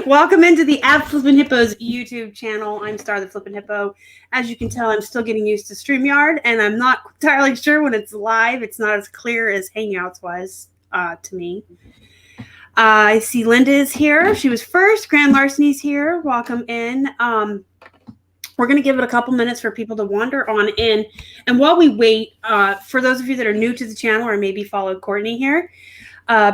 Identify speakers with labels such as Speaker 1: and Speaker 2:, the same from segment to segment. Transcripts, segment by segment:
Speaker 1: Welcome into the Flippin Hippos YouTube channel. I'm Star the Flippin Hippo. As you can tell, I'm still getting used to StreamYard, and I'm not entirely sure when it's live. It's not as clear as Hangouts was to me. I see Linda is here. She was first. Grand Larceny's here. Welcome in. We're going to give it a couple minutes for people to wander on in. And while we wait, for those of you that are new to the channel or maybe followed Courtney here,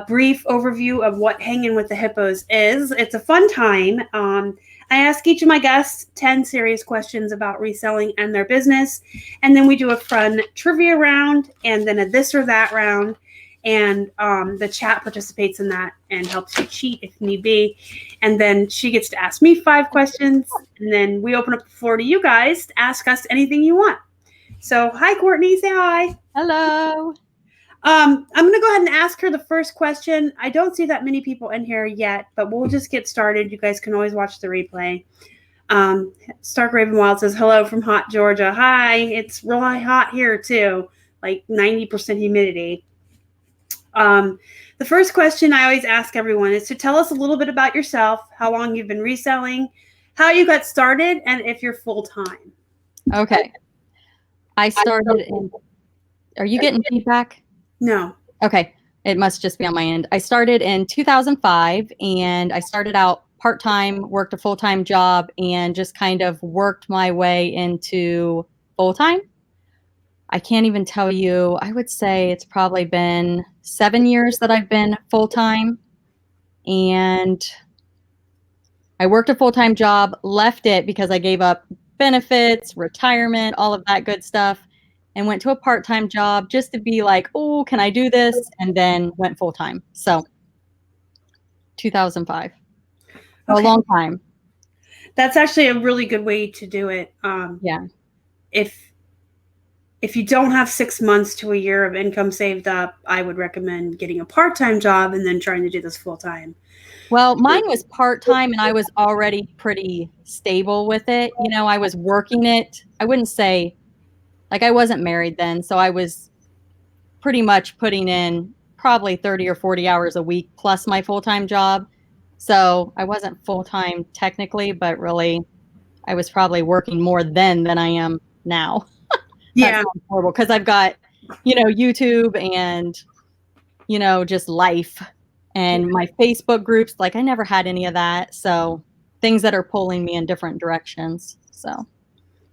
Speaker 1: brief overview of what Hangin with the Hippos is. It's a fun time. I ask each of my guests 10 serious questions about reselling and their business. And then we do a fun trivia round and then a this or that round. And the chat participates in that and helps you cheat if need be. And then she gets to ask me 5 questions. And then we open up the floor to you guys to ask us anything you want. So hi, Courtney. Say hi.
Speaker 2: Hello.
Speaker 1: I'm going to go ahead and ask her the first question. I don't see that many people in here yet, but we'll just get started. You guys can always watch the replay. Stark Ravenwild says, hello from hot Georgia. Hi. It's really hot here too, like 90% humidity. The first question I always ask everyone is to tell us a little bit about yourself, how long you've been reselling, how you got started, and if you're full-time.
Speaker 2: Okay. I started in, are you getting feedback?
Speaker 1: No.
Speaker 2: Okay. It must just be on my end. I started in 2005 and I started out part-time, worked a full-time job, and just kind of worked my way into full-time. I can't even tell you, I would say it's probably been 7 years that I've been full-time. And I worked a full-time job, left it because I gave up benefits, retirement, all of that good stuff, and went to a part-time job just to be like, oh, can I do this? And then went full-time. So 2005. So
Speaker 1: Okay.
Speaker 2: a long time.
Speaker 1: That's actually a really good way to do it.
Speaker 2: Yeah.
Speaker 1: If you don't have 6 months to a year of income saved up, I would recommend getting a part-time job and then trying to do this full-time.
Speaker 2: Well, mine was part-time and I was already pretty stable with it. You know, I was working it. I wouldn't say, like, I wasn't married then, so I was pretty much putting in probably 30 or 40 hours a week plus my full-time job. So I wasn't full-time technically, but really I was probably working more then than I am now.
Speaker 1: Yeah.
Speaker 2: Horrible because I've got, you know, YouTube and, you know, just life and my Facebook groups. Like I never had any of that. So things that are pulling me in different directions. So.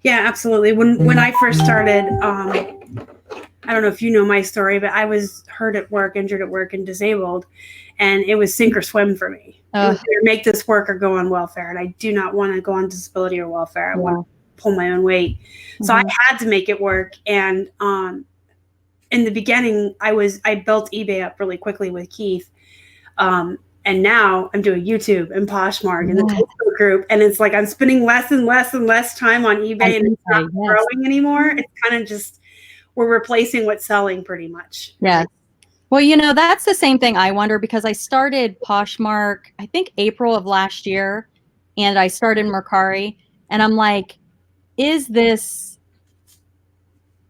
Speaker 1: Yeah, absolutely. When I first started, I don't know if you know my story, but I was hurt at work, injured at work, and disabled, and it was sink or swim for me. It was either make this work or go on welfare, and I do not want to go on disability or welfare. I want to pull my own weight. So I had to make it work. And in the beginning, I built eBay up really quickly with Keith. And now I'm doing YouTube and Poshmark and the Facebook group. And it's like I'm spending less and less and less time on eBay and it's not growing anymore. It's kind of just, we're replacing what's selling pretty much.
Speaker 2: Yeah. Well, you know, that's the same thing I wonder because I started Poshmark, I think April of last year, and I started Mercari. And I'm like, is this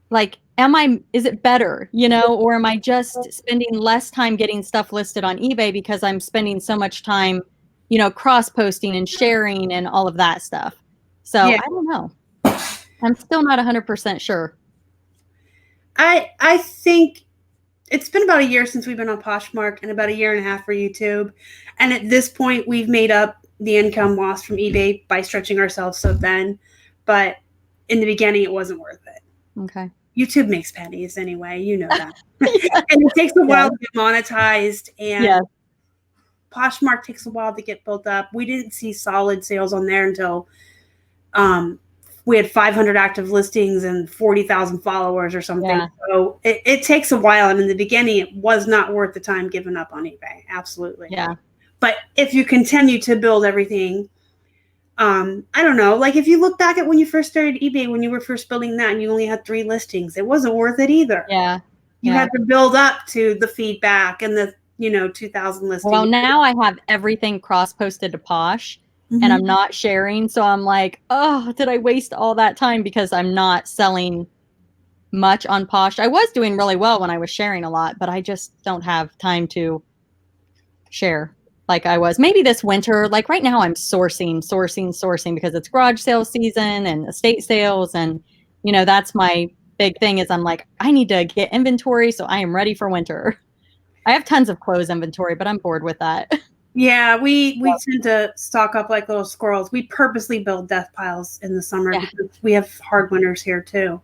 Speaker 2: like, is it better, you know, or am I just spending less time getting stuff listed on eBay because I'm spending so much time, you know, cross-posting and sharing and all of that stuff. So I don't know. I'm still not 100% sure.
Speaker 1: I think it's been about a year since we've been on Poshmark and about a year and a half for YouTube. And at this point, we've made up the income lost from eBay by stretching ourselves so thin. But in the beginning, it wasn't worth it.
Speaker 2: Okay.
Speaker 1: YouTube makes pennies anyway. You know that. And it takes a while to get monetized. And Poshmark takes a while to get built up. We didn't see solid sales on there until we had 500 active listings and 40,000 followers or something. Yeah. So it takes a while. And in the beginning, it was not worth the time giving up on eBay. Absolutely.
Speaker 2: Yeah.
Speaker 1: But if you continue to build everything, I don't know, like if you look back at when you first started eBay, when you were first building that and you only had 3 listings, it wasn't worth it either.
Speaker 2: Yeah.
Speaker 1: You had to build up to the feedback and the, you know, 2,000 listings.
Speaker 2: Well, now I have everything cross-posted to Posh and I'm not sharing. So I'm like, oh, did I waste all that time because I'm not selling much on Posh? I was doing really well when I was sharing a lot, but I just don't have time to share. like I was. Maybe this winter, like right now I'm sourcing because it's garage sale season and estate sales. And, you know, that's my big thing is I'm like, I need to get inventory so I am ready for winter. I have tons of clothes inventory, but I'm bored with that.
Speaker 1: Yeah, we tend to stock up like little squirrels. We purposely build death piles in the summer because we have hard winters here too.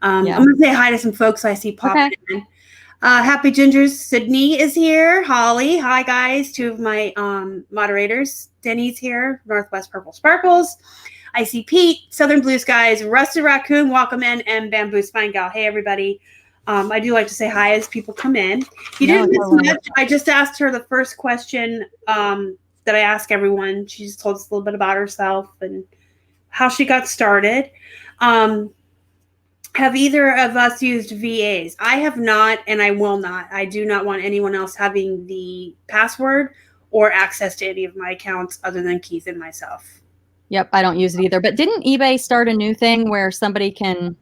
Speaker 1: I'm going to say hi to some folks I see popping in. Happy Gingers, Sydney is here. Holly, hi guys. Two of my moderators. Denny's here. Northwest Purple Sparkles. I see Pete, Southern Blue Skies, Rusted Raccoon, welcome in, and Bamboo Spine Gal. Hey everybody. I do like to say hi as people come in. You didn't miss much. I just asked her the first question that I ask everyone. She just told us a little bit about herself and how she got started. Have either of us used VAs? I have not, and I will not. I do not want anyone else having the password or access to any of my accounts other than Keith and myself.
Speaker 2: Yep, I don't use it either. But didn't eBay start a new thing where somebody can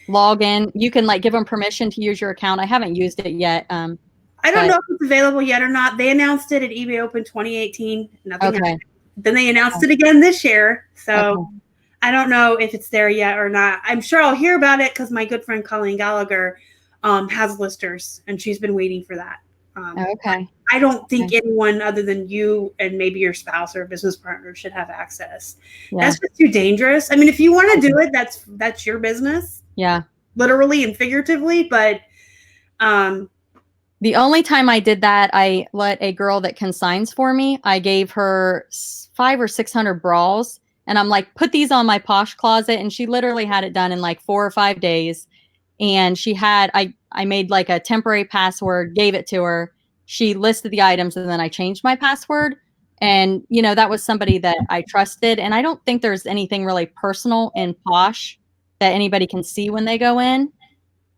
Speaker 2: log in? You can like give them permission to use your account. I haven't used it yet.
Speaker 1: I don't know if it's available yet or not. They announced it at eBay Open 2018. Nothing happened. Then they announced it again this year. So I don't know if it's there yet or not. I'm sure I'll hear about it because my good friend Colleen Gallagher has listers, and she's been waiting for that. I don't think anyone other than you and maybe your spouse or business partner should have access. That's just too dangerous. I mean, if you want to do it, that's your business.
Speaker 2: Yeah.
Speaker 1: Literally and figuratively. But
Speaker 2: the only time I did that, I let a girl that consigns for me, I gave her 500 or 600 bras. And I'm like, put these on my Posh Closet. And she literally had it done in like 4 or 5 days. And she had, I made like a temporary password, gave it to her. She listed the items and then I changed my password. And, you know, that was somebody that I trusted. And I don't think there's anything really personal in Posh that anybody can see when they go in.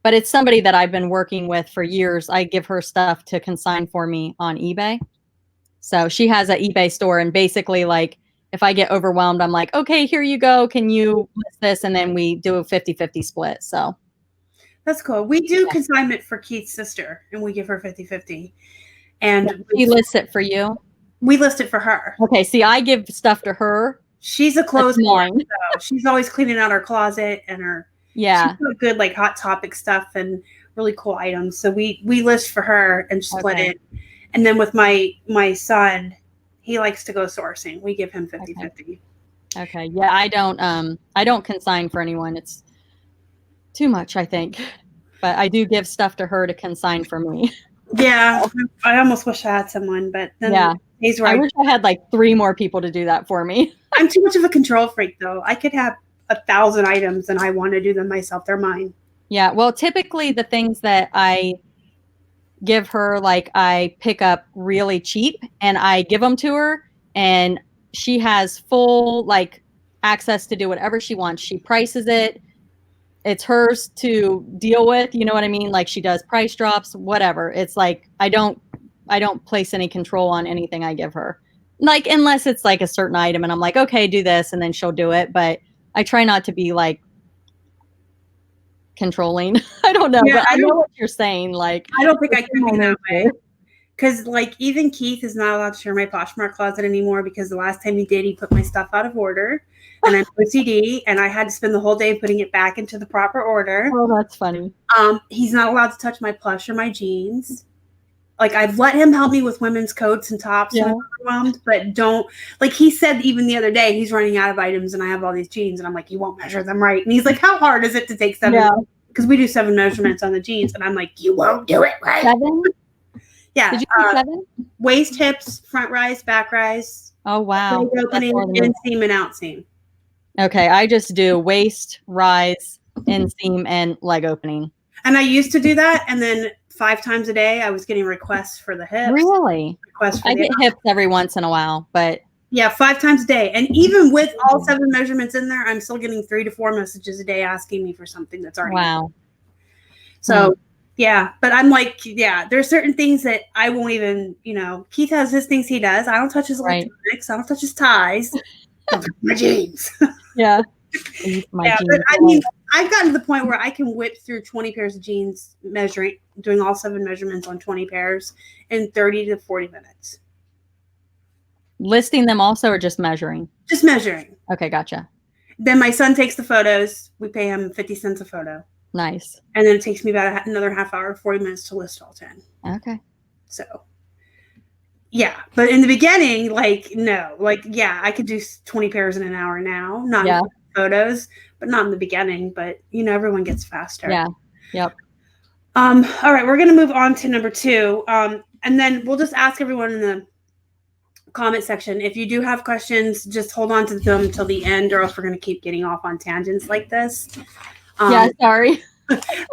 Speaker 2: But it's somebody that I've been working with for years. I give her stuff to consign for me on eBay. So she has an eBay store. And basically, like, if I get overwhelmed, I'm like, okay, here you go. Can you list this? And then we do a 50-50 split. So
Speaker 1: that's cool. We do consignment for Keith's sister, and we give her 50-50. And
Speaker 2: she lists it for you?
Speaker 1: We list it for her.
Speaker 2: Okay, see, I give stuff to her.
Speaker 1: She's a clothes whore, so she's always cleaning out her closet and her she's got good like hot topic stuff and really cool items. So we list for her and split it. And then with my son, he likes to go sourcing. We give him 50-50.
Speaker 2: Okay. Yeah, I don't consign for anyone. It's too much, I think. But I do give stuff to her to consign for me.
Speaker 1: Yeah. I almost wish I had someone, but then he's right.
Speaker 2: I wish I had like 3 more people to do that for me.
Speaker 1: I'm too much of a control freak though. I could have 1,000 items and I want to do them myself. They're mine. Yeah.
Speaker 2: Well, typically the things that I give her, like I pick up really cheap and I give them to her and she has full like access to do whatever she wants. She prices it. It's hers to deal with. You know what I mean? Like she does price drops, whatever. It's like, I don't place any control on anything I give her. Like, unless it's like a certain item and I'm like, okay, do this. And then she'll do it. But I try not to be like controlling. I don't know.
Speaker 1: Yeah,
Speaker 2: but I know what you're saying. Like,
Speaker 1: I don't think I can be that way. Because like even Keith is not allowed to share my Poshmark closet anymore because the last time he did, he put my stuff out of order. And I'm OCD and I had to spend the whole day putting it back into the proper order.
Speaker 2: Oh, that's funny.
Speaker 1: He's not allowed to touch my plush or my jeans. Like I've let him help me with women's coats and tops when I'm overwhelmed, but don't, like he said even the other day, he's running out of items and I have all these jeans and I'm like, you won't measure them right. And he's like, how hard is it to take 7? Because we do 7 measurements on the jeans and I'm like, you won't do it right.
Speaker 2: 7?
Speaker 1: Yeah.
Speaker 2: Did you do 7?
Speaker 1: Waist, hips, front rise, back rise.
Speaker 2: Oh, wow.
Speaker 1: Opening, inseam and outseam.
Speaker 2: Okay. I just do waist, rise, inseam, and leg opening.
Speaker 1: And I used to do that. And then 5 times a day, I was getting requests for the hips.
Speaker 2: Really? I get hips every once in a while, but.
Speaker 1: Yeah, 5 times a day. And even with all 7 measurements in there, I'm still getting 3 to 4 messages a day asking me for something that's already.
Speaker 2: Wow.
Speaker 1: So, yeah. But I'm like, there's certain things that I won't even, Keith has his things he does. I don't touch his electronics. I don't touch his ties. My jeans.
Speaker 2: Yeah.
Speaker 1: Jeans. But I mean, I've gotten to the point where I can whip through 20 pairs of jeans, doing all 7 measurements on 20 pairs in 30 to 40 minutes.
Speaker 2: listing them also, or just measuring?
Speaker 1: Just measuring.
Speaker 2: Okay, gotcha.
Speaker 1: Then my son takes the photos. We pay him 50 cents a photo.
Speaker 2: Nice.
Speaker 1: And then it takes me about another half hour, 40 minutes to list all 10.
Speaker 2: Okay.
Speaker 1: So, yeah. But in the beginning, like, no. Like, yeah, I could do 20 pairs in an hour now. Not photos, but not in the beginning. But, everyone gets faster.
Speaker 2: Yeah. Yep.
Speaker 1: All right. We're going to move on to number 2. And then we'll just ask everyone in the comment section. If you do have questions, just hold on to them till the end, or else we're going to keep getting off on tangents like this.
Speaker 2: Sorry.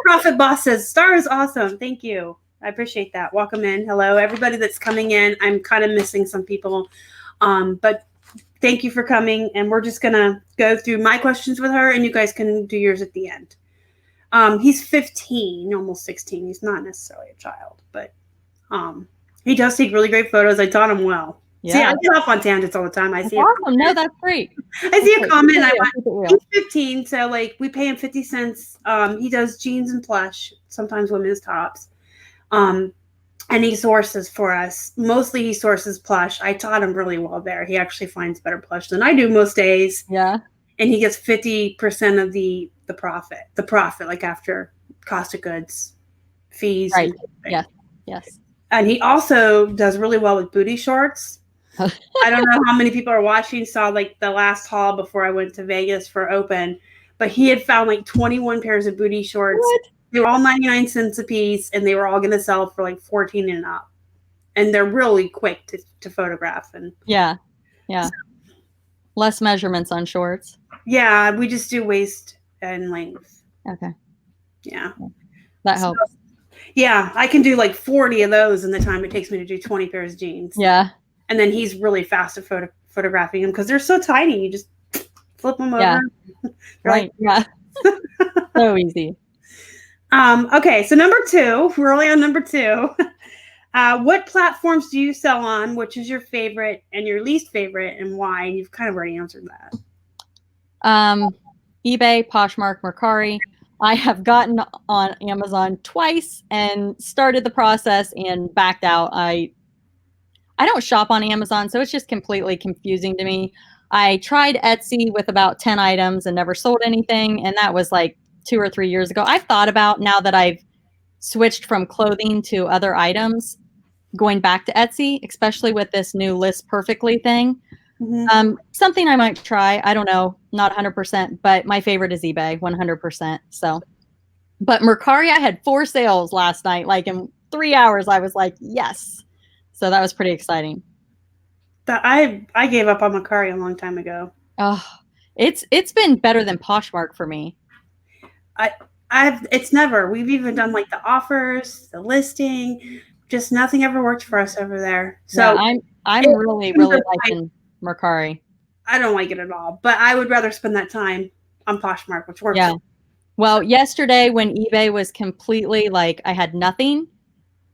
Speaker 1: Profit Boss says, Star is awesome. Thank you. I appreciate that. Welcome in. Hello, everybody that's coming in. I'm kind of missing some people, but thank you for coming. And we're just going to go through my questions with her, and you guys can do yours at the end. He's 15, almost 16. He's not necessarily a child, but he does take really great photos. I taught him well. Yeah. See, I get off on tangents all the time. I see
Speaker 2: awesome. No, that's great.
Speaker 1: I see a comment. He's 15, so like we pay him 50 cents. He does jeans and plush, sometimes women's tops. And he sources for us. Mostly he sources plush. I taught him really well there. He actually finds better plush than I do most days.
Speaker 2: Yeah.
Speaker 1: And he gets 50% of the profit. The profit, like after cost of goods, fees.
Speaker 2: Right. Yes. Yes.
Speaker 1: And he also does really well with booty shorts. I don't know how many people are watching, saw like the last haul before I went to Vegas for Open, but he had found like 21 pairs of booty shorts. What? They were all 99 cents a piece, and they were all going to sell for like 14 and up. And they're really quick to photograph. And
Speaker 2: yeah. So, less measurements on shorts.
Speaker 1: Yeah, we just do waist and length.
Speaker 2: Okay.
Speaker 1: Yeah.
Speaker 2: That helps.
Speaker 1: So, yeah, I can do like 40 of those in the time it takes me to do 20 pairs of jeans.
Speaker 2: Yeah.
Speaker 1: And then he's really fast at photographing them because they're so tiny. You just flip them over.
Speaker 2: Yeah. Right. Yeah. So easy.
Speaker 1: Okay. So number 2, we're only on number 2. What platforms do you sell on? Which is your favorite and your least favorite, and why? And you've kind of already answered that.
Speaker 2: eBay, Poshmark, Mercari. I have gotten on Amazon twice and started the process and backed out. I don't shop on Amazon, so it's just completely confusing to me. I tried Etsy with about 10 items and never sold anything, and that was like 2 or 3 years ago. I've thought about, now that I've switched from clothing to other items, going back to Etsy, especially with this new List Perfectly thing. Mm-hmm. Something I might try. I don't know, not 100%, but my favorite is eBay, 100%. So, but Mercari, I had 4 sales last night. Like in 3 hours, I was like, yes. So that was pretty exciting.
Speaker 1: I gave up on Mercari a long time ago.
Speaker 2: Oh, it's been better than Poshmark for me.
Speaker 1: It's never. We've even done like the offers, the listing. Just nothing ever worked for us over there. So
Speaker 2: yeah, I'm really liking Mercari.
Speaker 1: I don't like it at all, but I would rather spend that time on Poshmark, which works.
Speaker 2: Yeah. Well, yesterday when eBay was completely like, I had nothing,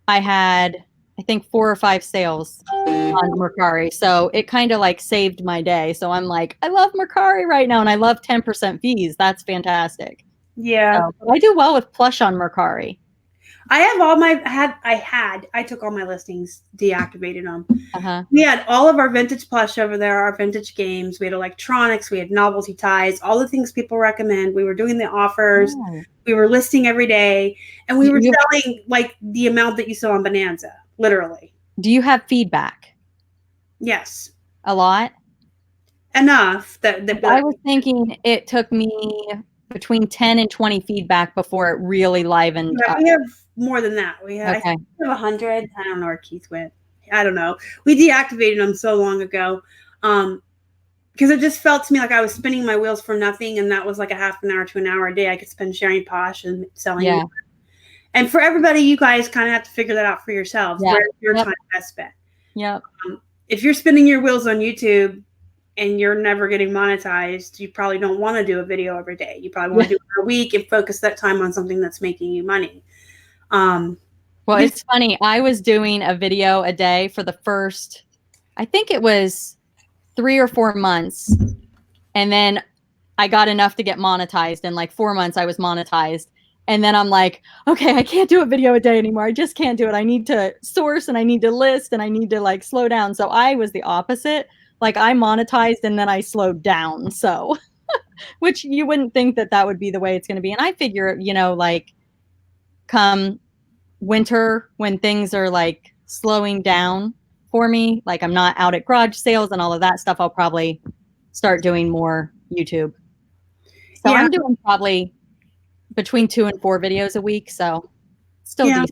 Speaker 2: I had, I think 4 or 5 sales on Mercari. So it kind of like saved my day. So I'm like, I love Mercari right now. And I love 10% fees. That's fantastic.
Speaker 1: Yeah.
Speaker 2: So I do well with plush on Mercari.
Speaker 1: I have all my, I took all my listings, deactivated them. Uh-huh. We had all of our vintage plush over there, our vintage games. We had electronics. We had novelty ties, all the things people recommend. We were doing the offers. Oh. We were listing every day. And we were selling like the amount that you saw on Bonanza, literally.
Speaker 2: Do you have feedback?
Speaker 1: Yes.
Speaker 2: A lot?
Speaker 1: Enough. That
Speaker 2: I was thinking it took me between 10 and 20 feedback before it really livened up.
Speaker 1: We have more than that. We have, I think we have 100. I don't know where Keith went. I don't know. We deactivated them so long ago because it just felt to me like I was spinning my wheels for nothing, and that was like a half an hour to an hour a day I could spend sharing Posh and selling. Yeah. And for everybody, you guys kind of have to figure that out for yourselves. Yeah. Where's your time best spent?
Speaker 2: Yeah.
Speaker 1: If you're spinning your wheels on YouTube and you're never getting monetized, you probably don't want to do a video every day. You probably want to do it a week and focus that time on something that's making you money.
Speaker 2: Well, it's funny. I was doing a video a day for the first, I think it was 3 or 4 months. And then I got enough to get monetized. In like 4 months, I was monetized. And then I'm like, okay, I can't do a video a day anymore. I just can't do it. I need to source and I need to list and I need to like slow down. So I was the opposite. Like I monetized and then I slowed down. So, which you wouldn't think that that would be the way it's going to be. And I figure, you know, like come winter when things are like slowing down for me, like I'm not out at garage sales and all of that stuff, I'll probably start doing more YouTube. So
Speaker 1: Yeah.
Speaker 2: I'm doing probably between 2 and 4 videos a week. So still decent.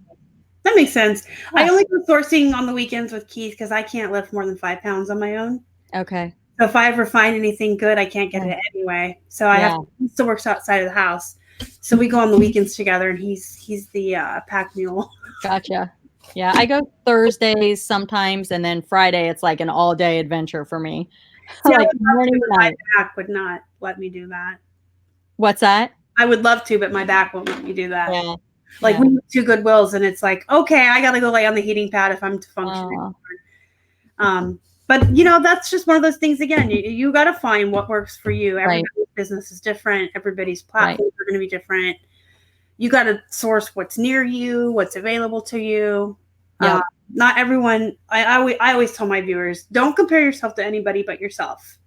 Speaker 1: That makes sense.
Speaker 2: Yeah.
Speaker 1: I only go sourcing on the weekends with Keith because I can't lift more than 5 pounds on my own.
Speaker 2: Okay.
Speaker 1: So if I ever find anything good, I can't get it anyway. So I have he still works outside of the house. So we go on the weekends together and he's the pack mule.
Speaker 2: Gotcha. Yeah. I go Thursdays sometimes and then Friday it's like an all day adventure for me.
Speaker 1: See,
Speaker 2: like morning to
Speaker 1: my
Speaker 2: night.
Speaker 1: back would not let me do that.
Speaker 2: What's that?
Speaker 1: I would love to, but my back won't let me do that.
Speaker 2: Yeah.
Speaker 1: Like we have 2 Goodwills and it's like, okay, I gotta go lay on the heating pad if I'm to function. But you know, that's just one of those things again. You got to find what works for you. Everybody's business is different. Everybody's platforms are going to be different. You got to source what's near you, what's available to you.
Speaker 2: Yeah.
Speaker 1: Not everyone. I always tell my viewers, don't compare yourself to anybody but yourself.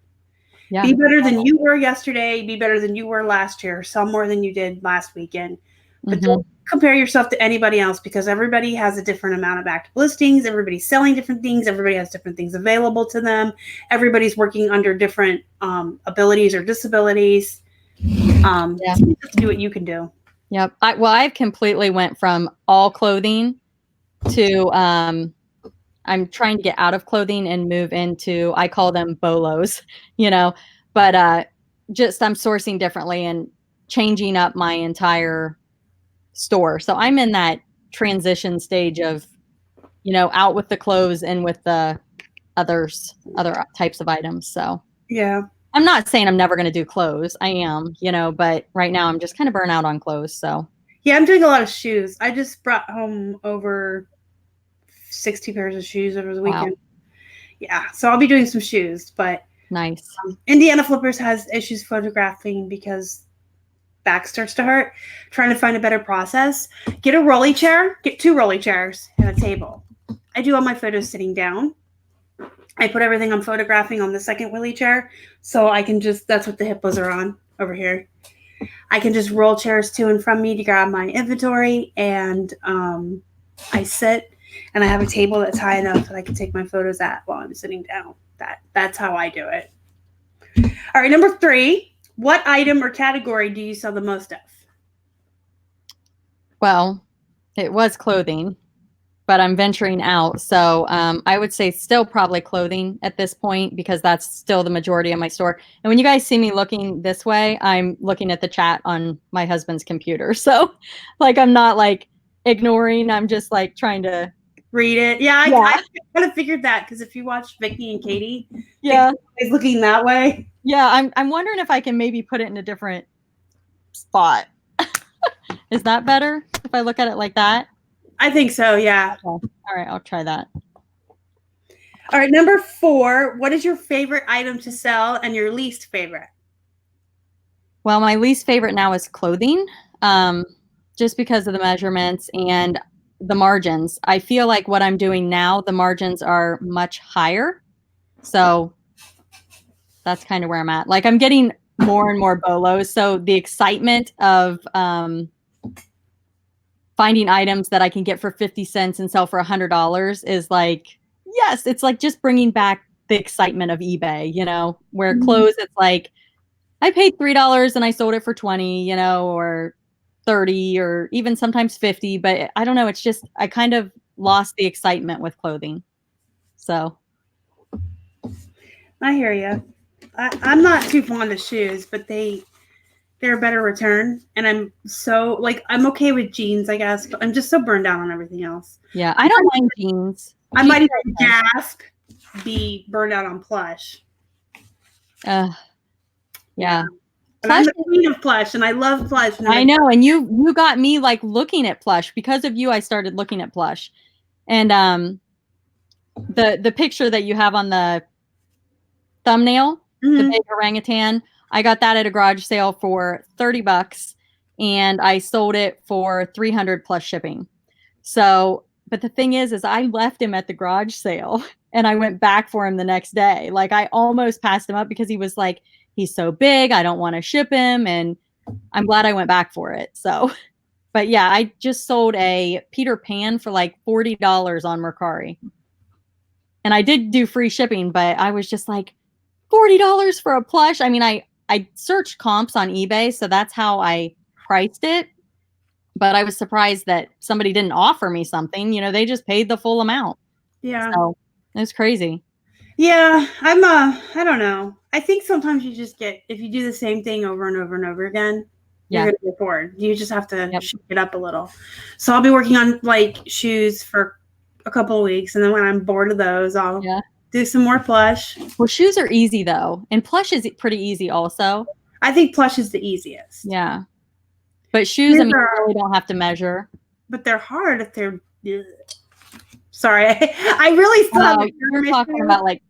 Speaker 1: Yeah. Be better than you were yesterday. Be better than you were last year. Sell more than you did last weekend. But don't compare yourself to anybody else because everybody has a different amount of active listings. Everybody's selling different things. Everybody has different things available to them. Everybody's working under different abilities or disabilities. You have to do what you can do.
Speaker 2: Yep. I've completely went from all clothing to I'm trying to get out of clothing and move into, I call them BOLOs, you know, but just I'm sourcing differently and changing up my entire store. So I'm in that transition stage of, you know, out with the clothes and with the other types of items. So
Speaker 1: yeah,
Speaker 2: I'm not saying I'm never going to do clothes. I am, you know, but right now I'm just kind of burnt out on clothes. So
Speaker 1: yeah, I'm doing a lot of shoes. I just brought home over 60 pairs of shoes over the weekend. Wow. Yeah, so I'll be doing some shoes, but
Speaker 2: nice.
Speaker 1: Indiana Flippers has issues photographing because back starts to hurt. Trying to find a better process. Get a rolly chair. Get 2 rolly chairs and a table. I do all my photos sitting down. I put everything I'm photographing on the second wheelie chair, so I can just, that's what the hippos are on over here. I can just roll chairs to and from me to grab my inventory, and I sit, and I have a table that's high enough that I can take my photos at while I'm sitting down. That's how I do it. All right, number 3. What item or category do you sell the most of?
Speaker 2: Well, it was clothing, but I'm venturing out. So I would say still probably clothing at this point because that's still the majority of my store. And when you guys see me looking this way, I'm looking at the chat on my husband's computer. So like I'm not like ignoring. I'm just like trying to
Speaker 1: read it. Yeah, I kind of figured that because if you watch Vicky and Katie, is looking that way.
Speaker 2: Yeah, I'm wondering if I can maybe put it in a different spot. Is that better if I look at it like that?
Speaker 1: I think so, yeah.
Speaker 2: Okay. All right, I'll try that.
Speaker 1: All right, number 4. What is your favorite item to sell and your least favorite?
Speaker 2: Well, my least favorite now is clothing, just because of the measurements and the margins. I feel like what I'm doing now, the margins are much higher. So that's kind of where I'm at. Like I'm getting more and more BOLOs. So the excitement of finding items that I can get for 50 cents and sell for $100 is like, yes, it's like just bringing back the excitement of eBay, you know, where clothes, it's like, I paid $3 and I sold it for 20, you know, or 30 or even sometimes 50. But I don't know. It's just, I kind of lost the excitement with clothing. So.
Speaker 1: I hear you. I'm not too fond of shoes, but they're a better return. And I'm so like, I'm okay with jeans, I guess, but I'm just so burned out on everything else.
Speaker 2: Yeah. I don't mind jeans.
Speaker 1: I might even gasp, be burned out on plush.
Speaker 2: Yeah.
Speaker 1: And I'm the queen of plush and I love plush.
Speaker 2: I know. And you got me like looking at plush. Because of you, I started looking at plush. And the picture that you have on the thumbnail, the big orangutan, I got that at a garage sale for $30. and I sold it for $300 plus shipping. So, but the thing is I left him at the garage sale and I went back for him the next day. Like I almost passed him up because he was like, he's so big, I don't want to ship him. And I'm glad I went back for it. So, but yeah, I just sold a Peter Pan for like $40 on Mercari. And I did do free shipping, but I was just like, $40 for a plush. I mean, I searched comps on eBay, so that's how I priced it. But I was surprised that somebody didn't offer me something. You know, they just paid the full amount.
Speaker 1: Yeah.
Speaker 2: So it was crazy.
Speaker 1: Yeah, I don't know. I think sometimes you just get, if you do the same thing over and over and over again, you're going to get bored. You just have to shake it up a little. So I'll be working on like shoes for a couple of weeks. And then when I'm bored of those, I'll do some more plush.
Speaker 2: Well, shoes are easy though. And plush is pretty easy also.
Speaker 1: I think plush is the easiest.
Speaker 2: Yeah. But shoes, I mean, you really don't have to measure.
Speaker 1: But they're hard if they're, sorry. I really thought
Speaker 2: you're talking about like,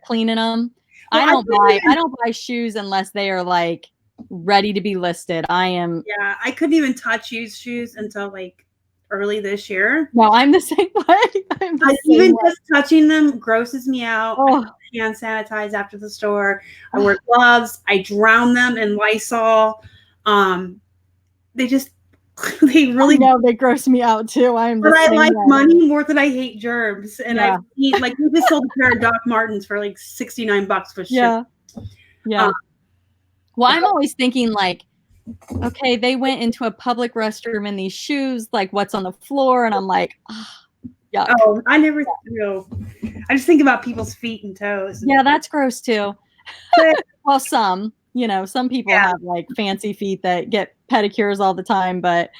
Speaker 2: cleaning them. Well, I don't buy shoes unless they are like ready to be listed.
Speaker 1: I couldn't even touch used shoes until like early this year.
Speaker 2: No, I'm the same way.
Speaker 1: Just touching them grosses me out. I hand sanitize after the store. I wear gloves. I drown them in Lysol. They really
Speaker 2: they gross me out too.
Speaker 1: I like money more than I hate germs. And I eat like we just sold a pair of Doc Martens for like $69 for shit.
Speaker 2: Yeah. Well, I'm always thinking like, okay, they went into a public restroom in these shoes, like what's on the floor, and I'm like, yuck.
Speaker 1: Oh, I never I just think about people's feet and toes.
Speaker 2: Yeah, that's gross too. Well, some people have like fancy feet that get pedicures all the time, but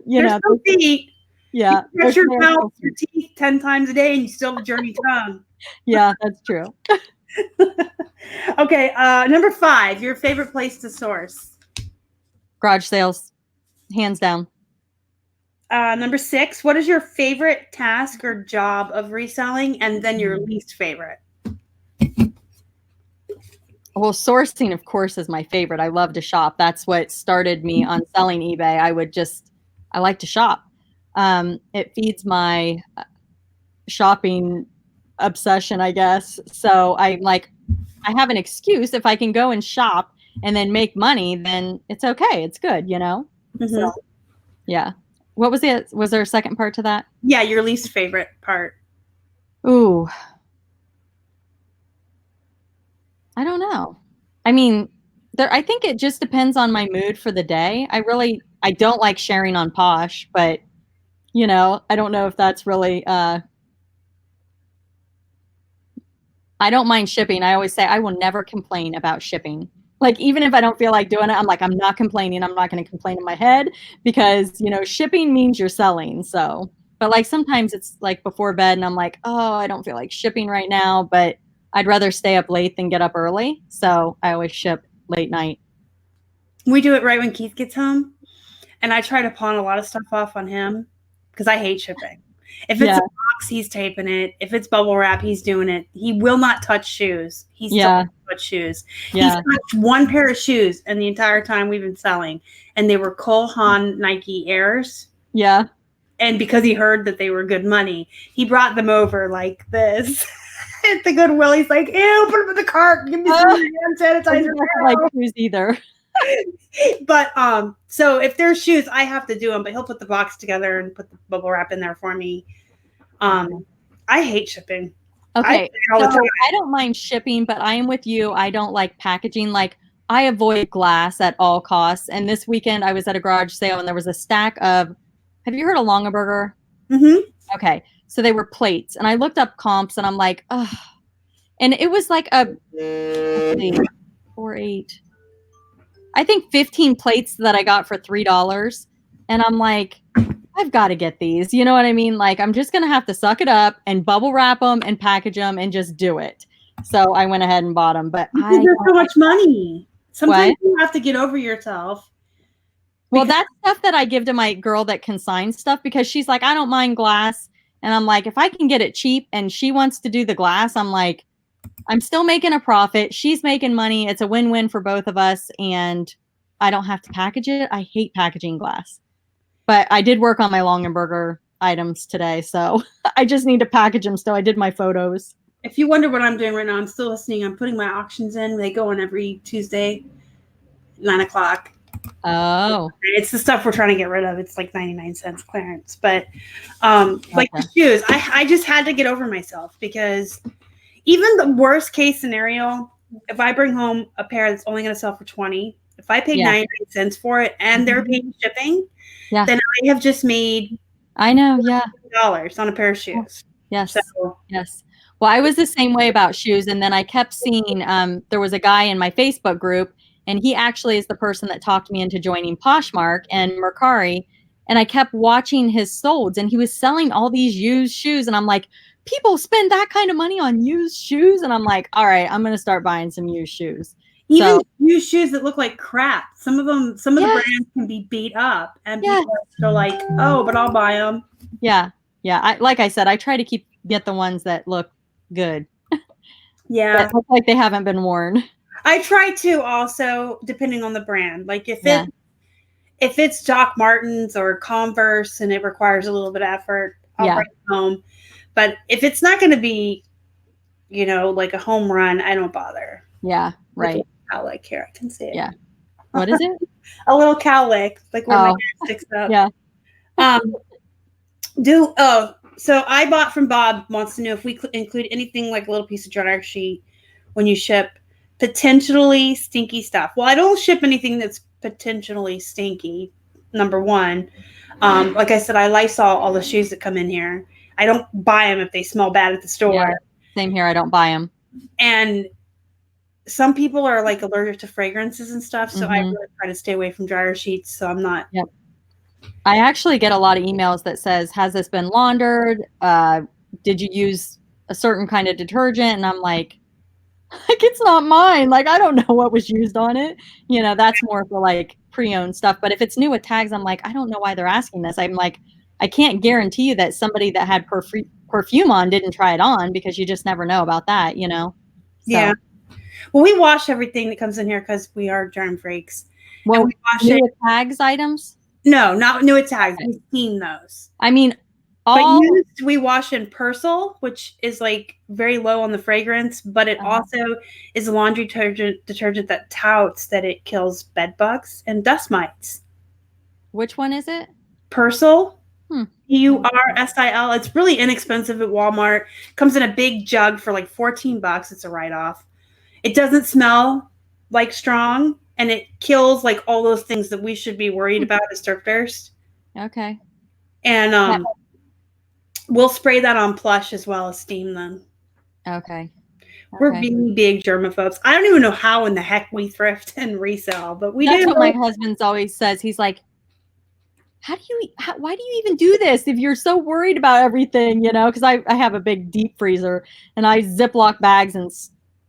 Speaker 1: there's some feet.
Speaker 2: Yeah.
Speaker 1: You brush your mouth, your teeth 10 times a day and you still have a dirty tongue.
Speaker 2: Yeah, that's true.
Speaker 1: Okay, number 5, your favorite place to source.
Speaker 2: Garage sales, hands down.
Speaker 1: Number 6, what is your favorite task or job of reselling, and then your least favorite?
Speaker 2: Well, sourcing, of course, is my favorite. I love to shop. That's what started me on selling eBay. I like to shop. It feeds my shopping obsession, I guess. So I have an excuse. If I can go and shop and then make money, then it's okay. It's good,
Speaker 1: Mm-hmm.
Speaker 2: So, yeah. What was it? Was there a second part to that?
Speaker 1: Yeah, your least favorite part.
Speaker 2: Ooh. I don't know. I mean, I think it just depends on my mood for the day. I don't like sharing on Posh, but I don't know if that's really, I don't mind shipping. I always say I will never complain about shipping. Like, even if I don't feel like doing it, I'm like, I'm not complaining. I'm not going to complain in my head because, shipping means you're selling. So, but like sometimes it's like before bed and I'm like, oh, I don't feel like shipping right now, but I'd rather stay up late than get up early. So I always ship late night.
Speaker 1: We do it right when Keith gets home. And I try to pawn a lot of stuff off on him because I hate shipping. If it's a box, he's taping it. If it's bubble wrap, he's doing it. He will not touch shoes. He's still not touch shoes. He's touched one pair of shoes in the entire time we've been selling. And they were Cole Haan Nike Airs.
Speaker 2: Yeah.
Speaker 1: And because he heard that they were good money, he brought them over like this. At the Goodwill, he's like, ew, put them in the cart. Give me some hand sanitizer.
Speaker 2: I don't like shoes either.
Speaker 1: But so if there's shoes, I have to do them, but he'll put the box together and put the bubble wrap in there for me. I hate shipping.
Speaker 2: Okay, I don't mind shipping, but I am with you. I don't like packaging. Like, I avoid glass at all costs. And this weekend I was at a garage sale and there was a stack of, have you heard of Longaberger?
Speaker 1: Mm-hmm.
Speaker 2: Okay. So they were plates and I looked up comps and I'm like, ugh. And it was like a 4-8. I think 15 plates that I got for $3. And I'm like, I've got to get these. You know what I mean? Like, I'm just going to have to suck it up and bubble wrap them and package them and just do it. So I went ahead and bought them. But
Speaker 1: there's so much money. Sometimes you have to get over yourself.
Speaker 2: Well, that's stuff that I give to my girl that consigns stuff because she's like, I don't mind glass. And I'm like, if I can get it cheap and she wants to do the glass, I'm like, I'm still making a profit. She's making money. It's a win-win for both of us. And I don't have to package it. I hate packaging glass. But I did work on my Longenberger items today, so I just need to package them still. I did my photos.
Speaker 1: If you wonder what I'm doing right now, I'm still listening. I'm putting my auctions in. They go on every Tuesday, 9 o'clock.
Speaker 2: Oh.
Speaker 1: It's the stuff we're trying to get rid of. It's like 99 cents clearance. But like the shoes, I just had to get over myself because even the worst case scenario, if I bring home a pair that's only going to sell for 20, if I pay 99 cents for it and they're paying shipping, then I have just made $4 on a pair of shoes.
Speaker 2: Yes. So, yes. Well, I was the same way about shoes. And then I kept seeing, there was a guy in my Facebook group, and he actually is the person that talked me into joining Poshmark and Mercari. And I kept watching his solds, and he was selling all these used shoes. And I'm like, people spend that kind of money on used shoes? And I'm like, all right, I'm going to start buying some used shoes.
Speaker 1: Even used shoes that look like crap. Some of the brands can be beat up, and people are still like, oh, but I'll buy them.
Speaker 2: Yeah. Yeah. Like I said, I try to get the ones that look good.
Speaker 1: Yeah.
Speaker 2: That look like they haven't been worn.
Speaker 1: I try to also, depending on the brand. Like if it's Doc Martens or Converse and it requires a little bit of effort, I'll bring it home. But if it's not going to be, like a home run, I don't bother. Yeah, right. Cowlick here, I can see it.
Speaker 2: Yeah. What is it?
Speaker 1: A little cowlick, like where my hair sticks up.
Speaker 2: Yeah.
Speaker 1: So I bought from Bob, wants to know if we include anything like a little piece of dryer sheet when you ship potentially stinky stuff. Well, I don't ship anything that's potentially stinky, number one. Like I said, I Lysol all the shoes that come in here. I don't buy them if they smell bad at the store.
Speaker 2: Yeah, same here. I don't buy them.
Speaker 1: And some people are like allergic to fragrances and stuff. So I really try to stay away from dryer sheets. So I'm not.
Speaker 2: Yep. I actually get a lot of emails that says, has this been laundered? Did you use a certain kind of detergent? And I'm like, it's not mine. Like, I don't know what was used on it. That's more for like pre-owned stuff. But if it's new with tags, I'm like, I don't know why they're asking this. I'm like, I can't guarantee you that somebody that had perfume on didn't try it on, because you just never know about that, So.
Speaker 1: Yeah. Well, we wash everything that comes in here because we are germ freaks.
Speaker 2: Well, we wash new with tags items?
Speaker 1: No, not new with tags. We steam those.
Speaker 2: I mean,
Speaker 1: but used, we wash in Persil, which is like very low on the fragrance, but it also is a laundry detergent that touts that it kills bed bugs and dust mites.
Speaker 2: Which one is it?
Speaker 1: Persil. Ursil. It's really inexpensive at Walmart. Comes in a big jug for like $14. It's a write-off. It doesn't smell like strong, and it kills like all those things that we should be worried about as turf durst.
Speaker 2: Okay.
Speaker 1: And we'll spray that on plush as well as steam them.
Speaker 2: Okay.
Speaker 1: We're really big germaphobes. I don't even know how in the heck we thrift and resell, but we do.
Speaker 2: That's what my husband always says. He's like, why do you even do this if you're so worried about everything, because I have a big deep freezer, and I Ziploc bags and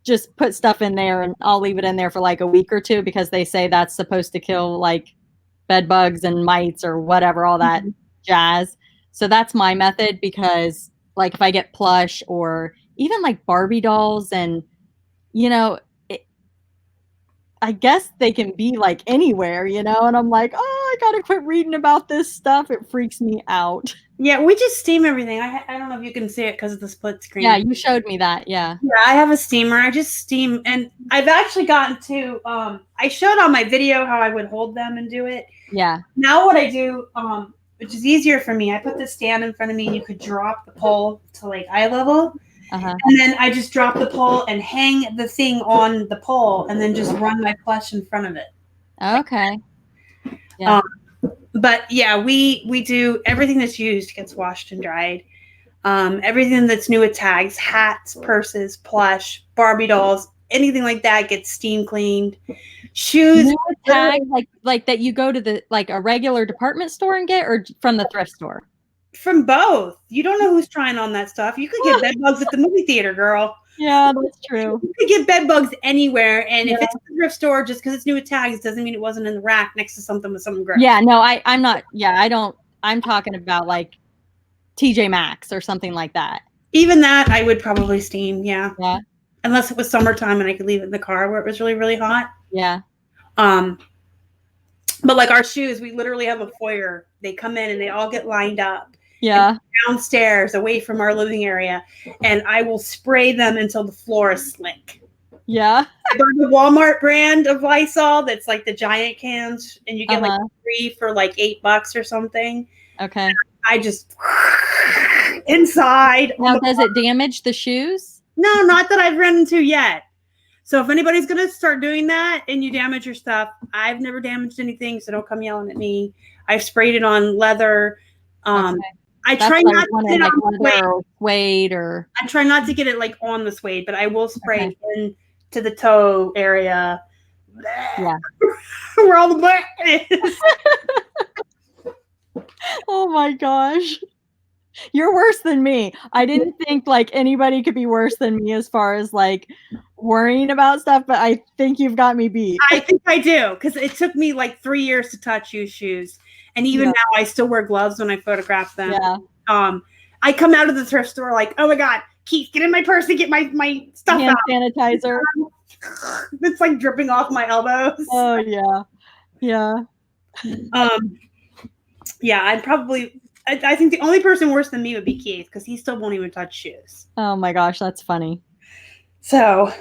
Speaker 2: just put stuff in there, and I'll leave it in there for like a week or two, because they say that's supposed to kill like bed bugs and mites or whatever, all that jazz. So that's my method, because like if I get plush or even like Barbie dolls, and I guess they can be like anywhere, and I'm like, I gotta quit reading about this stuff. It freaks me out.
Speaker 1: Yeah, we just steam everything. I don't know if you can see it because of the split screen.
Speaker 2: Yeah, you showed me that. Yeah.
Speaker 1: Yeah, I have a steamer. I just steam, and I've actually gotten to. I showed on my video how I would hold them and do it.
Speaker 2: Yeah.
Speaker 1: Now what I do, which is easier for me, I put the stand in front of me, and you could drop the pole to like eye level. And then I just drop the pole and hang the thing on the pole, and then just run my plush in front of it.
Speaker 2: Okay. Yeah.
Speaker 1: But yeah, we do everything that's used gets washed and dried. Everything that's new with tags, hats, purses, plush, Barbie dolls, anything like that gets steam cleaned. Shoes,
Speaker 2: new with tags, like that you go to the like a regular department store and get, or from the thrift store?
Speaker 1: From both. You don't know who's trying on that stuff. You could get bed bugs at the movie theater, girl.
Speaker 2: Yeah, that's true.
Speaker 1: You could get bed bugs anywhere, and if it's at the thrift store, just because it's new with tags doesn't mean it wasn't in the rack next to something with something gross.
Speaker 2: Yeah, no, I'm not. Yeah, I don't. I'm talking about like TJ Maxx or something like that.
Speaker 1: Even that, I would probably steam. Yeah.
Speaker 2: Yeah.
Speaker 1: Unless it was summertime and I could leave it in the car where it was really, really hot.
Speaker 2: Yeah.
Speaker 1: But like our shoes, we literally have a foyer. They come in and they all get lined up.
Speaker 2: Yeah.
Speaker 1: Downstairs, away from our living area, and I will spray them until the floor is slick.
Speaker 2: Yeah.
Speaker 1: I bought the Walmart brand of Lysol that's like the giant cans, and you get like 3 for like $8 or something.
Speaker 2: Okay.
Speaker 1: And I just inside.
Speaker 2: Now, does it damage the shoes?
Speaker 1: No, not that I've run into yet. So if anybody's gonna start doing that and you damage your stuff, I've never damaged anything, so don't come yelling at me. I've sprayed it on leather.
Speaker 2: Okay.
Speaker 1: I try not to get it
Speaker 2: on leather or suede, or
Speaker 1: I try not to get it like on the suede, but I will spray it into the toe area.
Speaker 2: Yeah.
Speaker 1: Where all the black is.
Speaker 2: Oh my gosh. You're worse than me. I didn't think like anybody could be worse than me as far as like worrying about stuff, but I think you've got me beat.
Speaker 1: I think I do, because it took me like 3 years to touch used shoes. And even now I still wear gloves when I photograph them.
Speaker 2: Yeah.
Speaker 1: I come out of the thrift store like, oh my God, Keith, get in my purse and get my stuff
Speaker 2: Hand
Speaker 1: out.
Speaker 2: sanitizer.
Speaker 1: It's like dripping off my elbows.
Speaker 2: Oh yeah. Yeah.
Speaker 1: Yeah, I think the only person worse than me would be Keith, because he still won't even touch shoes.
Speaker 2: Oh my gosh, that's funny.
Speaker 1: So,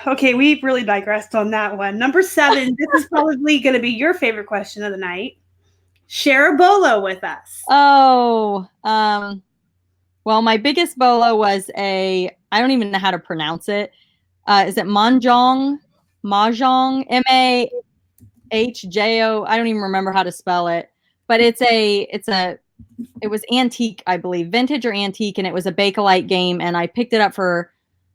Speaker 1: okay, we really digressed on that one. Number 7, this is probably going to be your favorite question of the night. Share a BOLO with us.
Speaker 2: Oh, well, my biggest BOLO was I don't even know how to pronounce it. Is it Mahjong? Mahjong, MAHJO. I don't even remember how to spell it, but it was antique, I believe, vintage or antique, and it was a Bakelite game, and I picked it up for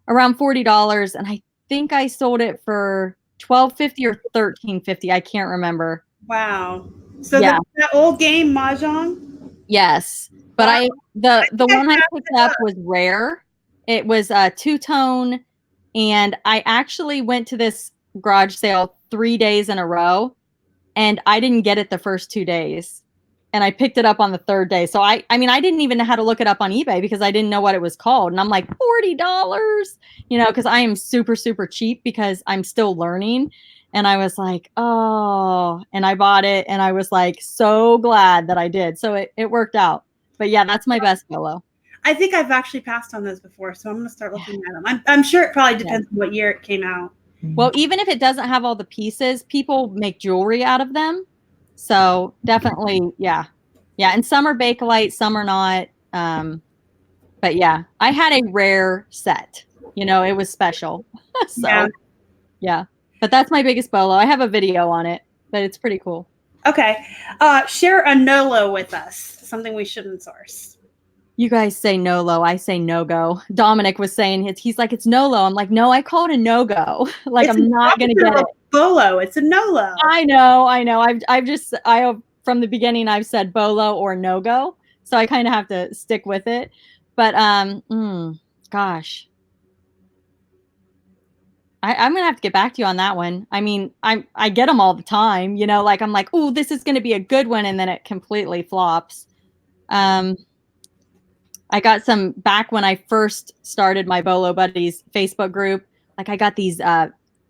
Speaker 2: around $40, and I think I sold it for $12.50 or $13.50. I can't remember.
Speaker 1: Wow. So that old game, Mahjong?
Speaker 2: Yes. But the one I picked up was rare. It was a two-tone, and I actually went to this garage sale 3 days in a row, and I didn't get it the first 2 days. And I picked it up on the third day. So I mean, I didn't even know how to look it up on eBay because I didn't know what it was called. And I'm like, $40, because I am super, super cheap because I'm still learning. And I was like, oh, and I bought it, and I was like, so glad that I did. So it worked out. But yeah, that's my best BOLO.
Speaker 1: I think I've actually passed on those before, so I'm going to start looking at them. I'm sure it probably depends on what year it came out.
Speaker 2: Well, even if it doesn't have all the pieces, people make jewelry out of them. So definitely, yeah. And some are Bakelite, some are not. But yeah, I had a rare set. It was special. So yeah. But that's my biggest BOLO. I have a video on it, but it's pretty cool.
Speaker 1: Okay. Share a NOLO with us. Something we shouldn't source.
Speaker 2: You guys say NOLO. I say no-go. Dominic was saying, he's like, it's NOLO. I'm like, no, I call it a no-go. Like, I'm not going to get it.
Speaker 1: BOLO. It's a NOLO.
Speaker 2: I know. I from the beginning, I've said BOLO or no-go. So I kind of have to stick with it. But, gosh. I'm going to have to get back to you on that one. I mean, I get them all the time, like I'm like, oh, this is going to be a good one. And then it completely flops. I got some back when I first started my BOLO Buddies Facebook group. Like I got these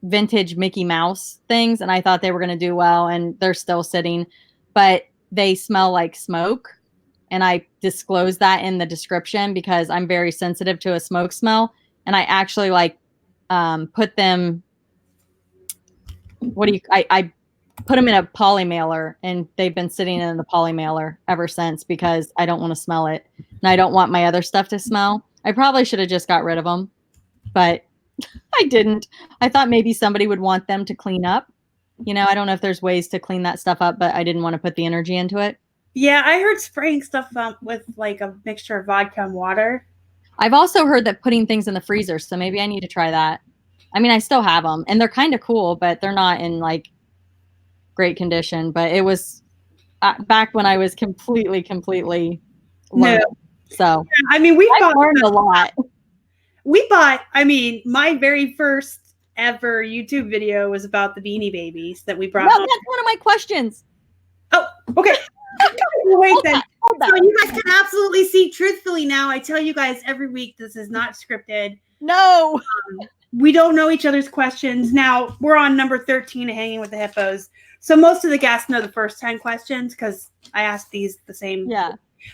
Speaker 2: vintage Mickey Mouse things, and I thought they were going to do well, and they're still sitting, but they smell like smoke. And I disclosed that in the description because I'm very sensitive to a smoke smell. And I actually put them, I put them in a polymailer, and they've been sitting in the polymailer ever since because I don't want to smell it. And I don't want my other stuff to smell. I probably should have just got rid of them, but I didn't. I thought maybe somebody would want them to clean up. I don't know if there's ways to clean that stuff up, but I didn't want to put the energy into it.
Speaker 1: Yeah, I heard spraying stuff with like a mixture of vodka and water.
Speaker 2: I've also heard that putting things in the freezer, so maybe I need to try that. I mean, I still have them, and they're kind of cool, but they're not in like great condition. But it was back when I was completely learning. So
Speaker 1: I mean,
Speaker 2: I've learned a lot.
Speaker 1: I mean, my very first ever YouTube video was about the Beanie Babies that we brought.
Speaker 2: No, that's one of my questions.
Speaker 1: Oh, okay. Wait then.
Speaker 2: Hold
Speaker 1: So you guys can absolutely see truthfully now. I tell you guys every week this is not scripted.
Speaker 2: No.
Speaker 1: we don't know each other's questions. Now we're on number 13 of Hanging with the Hippos. So most of the guests know the first 10 questions because I asked these the same.
Speaker 2: Yeah.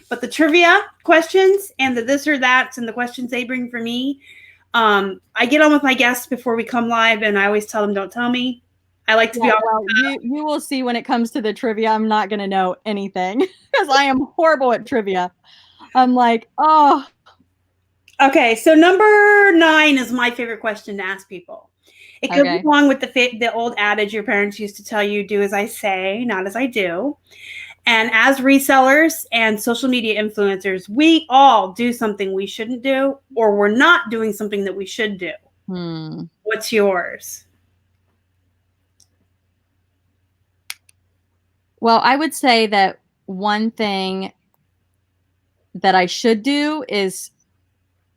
Speaker 1: But the trivia questions and the this or that's and the questions they bring for me, I get on with my guests before we come live, and I always tell them, don't tell me. I like to be on.
Speaker 2: Well, you will see when it comes to the trivia, I'm not going to know anything because I am horrible at trivia. I'm like, oh.
Speaker 1: Okay, so number 9 is my favorite question to ask people. It goes along with the old adage your parents used to tell you, do as I say, not as I do. And as resellers and social media influencers, we all do something we shouldn't do, or we're not doing something that we should do. What's yours?
Speaker 2: Well, I would say that one thing that I should do is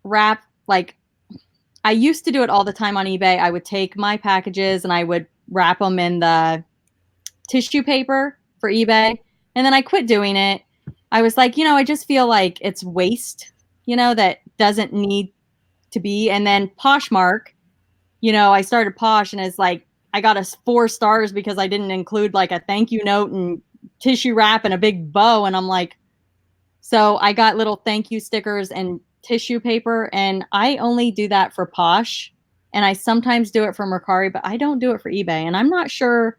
Speaker 2: wrap, like, I used to do it all the time on eBay. I would take my packages and I would wrap them in the tissue paper for eBay. And then I quit doing it. I was like, I just feel like it's waste, that doesn't need to be. And then Poshmark, I started Posh and it's like, I got 4 stars because I didn't include like a thank you note and tissue wrap and a big bow. And I'm like, so I got little thank you stickers and tissue paper, and I only do that for Posh, and I sometimes do it for Mercari, but I don't do it for eBay. And I'm not sure.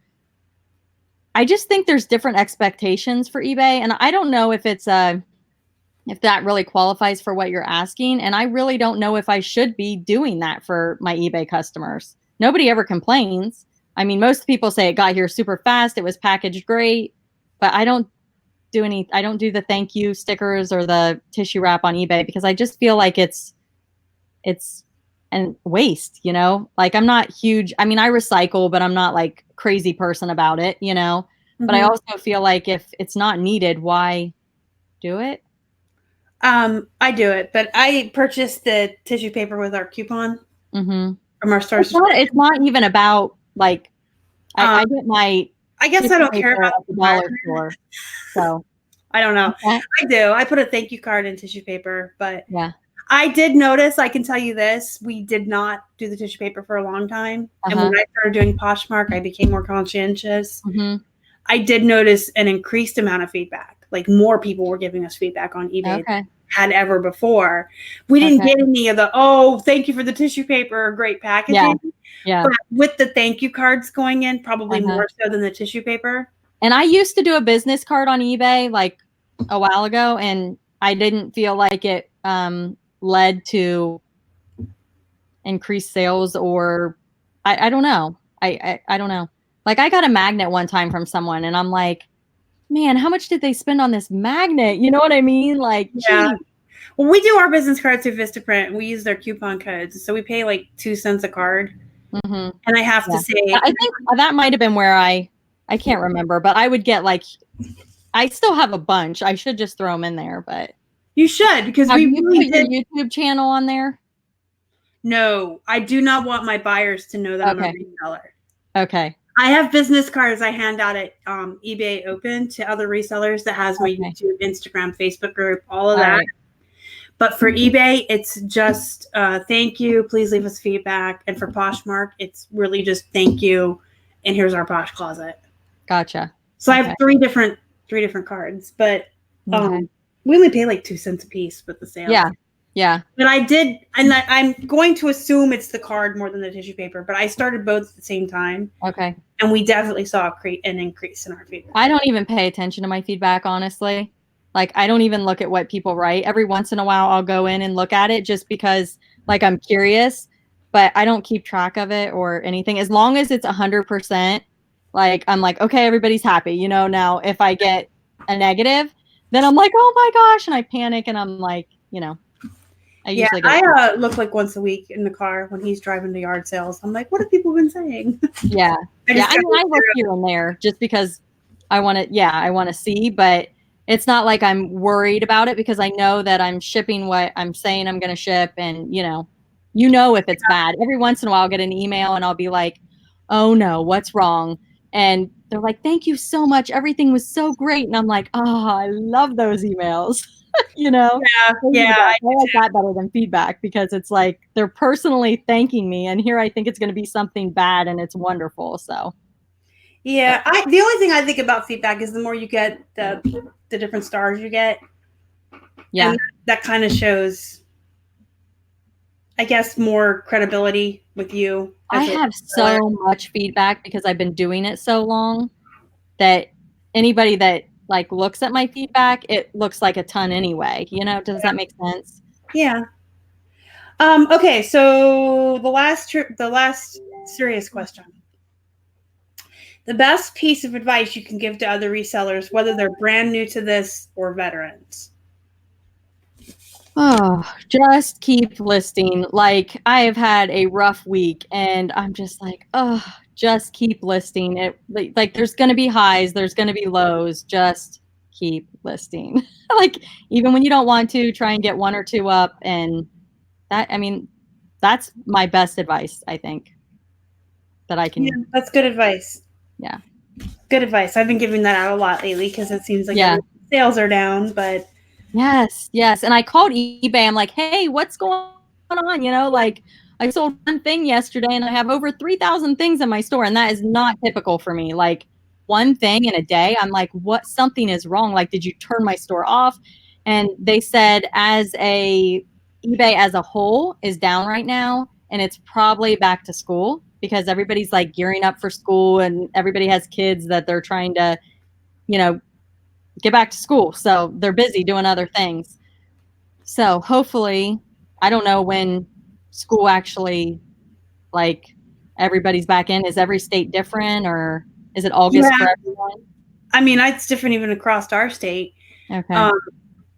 Speaker 2: I just think there's different expectations for eBay, and I don't know if it's if that really qualifies for what you're asking. And I really don't know if I should be doing that for my eBay customers. Nobody ever complains. I mean, most people say it got here super fast, it was packaged great, but I don't do the thank you stickers or the tissue wrap on eBay because I just feel like it's an waste, like I'm not huge. I mean, I recycle, but I'm not like crazy person about it, but I also feel like if it's not needed, why do it?
Speaker 1: I do it, but I purchased the tissue paper with our coupon from our store.
Speaker 2: It's not even about like, I get my,
Speaker 1: I guess I don't care about the
Speaker 2: dollar store. So
Speaker 1: I don't know. Okay. I do. I put a thank you card in tissue paper, but yeah, I did notice, I can tell you this, we did not do the tissue paper for a long time. And when I started doing Poshmark, I became more conscientious. I did notice an increased amount of feedback. Like more people were giving us feedback on eBay than had ever before. We didn't get any of the, thank you for the tissue paper, great packaging. Yeah. But with the thank you cards going in, probably more so than the tissue paper.
Speaker 2: And I used to do a business card on eBay like a while ago, and I didn't feel like it led to increased sales, or I don't know. I don't know. Like I got a magnet one time from someone, and I'm like, man, how much did they spend on this magnet? You know what I mean? Like,
Speaker 1: yeah. Well, we do our business cards through Vistaprint, and we use their coupon codes. So we pay like 2 cents a card. And I have to say,
Speaker 2: I think that might have been where I can't remember, but I would get like, I still have a bunch. I should just throw them in there, but
Speaker 1: you should, because we really
Speaker 2: did your YouTube channel on there.
Speaker 1: No, I do not want my buyers to know that I'm a reseller.
Speaker 2: Okay.
Speaker 1: I have business cards I hand out at eBay Open to other resellers that has my YouTube, Instagram, Facebook group, all of that. Right. But for eBay, it's just thank you. Please leave us feedback. And for Poshmark, it's really just thank you. And here's our Posh Closet.
Speaker 2: Gotcha.
Speaker 1: So I have three different cards, but we only pay like 2 cents a piece with the sale.
Speaker 2: Yeah. Yeah.
Speaker 1: But I did, and I'm going to assume it's the card more than the tissue paper, but I started both at the same time.
Speaker 2: Okay.
Speaker 1: And we definitely saw an increase in our feedback.
Speaker 2: I don't even pay attention to my feedback, honestly. Like, I don't even look at what people write. Every once in a while, I'll go in and look at it just because, like, I'm curious, but I don't keep track of it or anything. As long as it's 100%, like, I'm like, okay, everybody's happy. You know, now if I get a negative, then I'm like, oh my gosh, and I panic and I'm like, you know.
Speaker 1: I look like once a week in the car when he's driving to yard sales. I'm like, what have people been saying?
Speaker 2: Yeah. I look here and there just because I want to see, but it's not like I'm worried about it because I know that I'm shipping what I'm saying I'm going to ship. And, you know if it's bad. Every once in a while I'll get an email and I'll be like, oh no, what's wrong? And they're like, thank you so much. Everything was so great. And I'm like, oh, I love those emails. you know?
Speaker 1: Yeah.
Speaker 2: I like that better than feedback because it's like they're personally thanking me, and here I think it's going to be something bad and it's wonderful. So
Speaker 1: Yeah, the only thing I think about feedback is the more you get, the different stars you get.
Speaker 2: yeah,
Speaker 1: and that kind of shows, I guess, more credibility with you.
Speaker 2: I have so much feedback because I've been doing it so long that anybody that like looks at my feedback, it looks like a ton anyway. You know, does that make sense?
Speaker 1: Yeah. Okay, so the last serious question. The best piece of advice you can give to other resellers, whether they're brand new to this or veterans.
Speaker 2: Oh, just keep listing. Like I have had a rough week and I'm just like, oh, just keep listing it. Like there's going to be highs, there's going to be lows. Just keep listing. Like even when you don't want to, try and get one or two up. And that, I mean, that's my best advice, I think, that I can.
Speaker 1: Yeah, that's good advice.
Speaker 2: Yeah.
Speaker 1: Good advice. I've been giving that out a lot lately because it seems like sales are down, but
Speaker 2: yes. And I called eBay. I'm like, hey, what's going on? You know, like I sold one thing yesterday and I have over 3,000 things in my store. And that is not typical for me. Like one thing in a day, I'm like, what? Something is wrong. Like, did you turn my store off? And they said eBay as a whole is down right now. And it's probably back to school because everybody's like gearing up for school and everybody has kids that they're trying to, you know, get back to school. So they're busy doing other things. So hopefully, I don't know when school actually, like everybody's back in. Is every state different or is it August for everyone?
Speaker 1: I mean, it's different even across our state.
Speaker 2: Okay.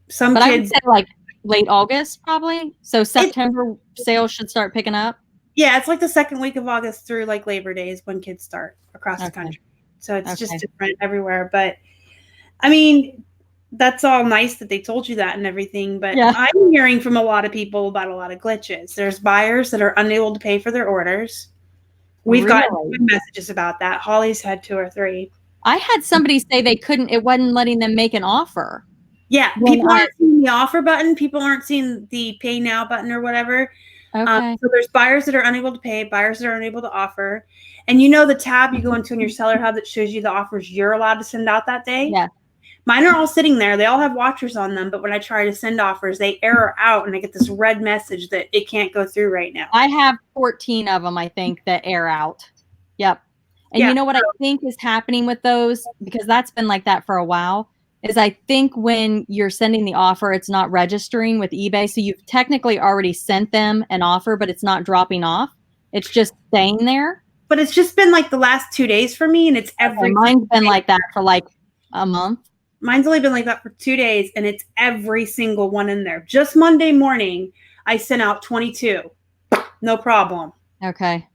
Speaker 1: Some
Speaker 2: but
Speaker 1: kids,
Speaker 2: I would say like late August probably. So September sales should start picking up.
Speaker 1: Yeah, it's like the second week of August through like Labor Day is when kids start across the country. So it's just different everywhere. But I mean, that's all nice that they told you that and everything. But I'm hearing from a lot of people about a lot of glitches. There's buyers that are unable to pay for their orders. We've gotten good messages about that. Holly's had 2 or 3.
Speaker 2: I had somebody say it wasn't letting them make an offer.
Speaker 1: Yeah, people aren't seeing the offer button. People aren't seeing the pay now button or whatever.
Speaker 2: Okay.
Speaker 1: So there's buyers that are unable to pay, buyers that are unable to offer. And you know the tab you go into in your seller hub that shows you the offers you're allowed to send out that day?
Speaker 2: Yeah.
Speaker 1: Mine are all sitting there. They all have watchers on them. But when I try to send offers, they error out and I get this red message that it can't go through right now.
Speaker 2: I have 14 of them, I think, that air out. Yep. And you know what I think is happening with those, because that's been like that for a while, is I think when you're sending the offer, it's not registering with eBay. So you've technically already sent them an offer, but it's not dropping off. It's just staying there.
Speaker 1: But it's just been like the last 2 days for me. And it's
Speaker 2: mine's been like that for like a month.
Speaker 1: Mine's only been like that for 2 days. And it's every single one in there. Just Monday morning, I sent out 22. No problem.
Speaker 2: Okay.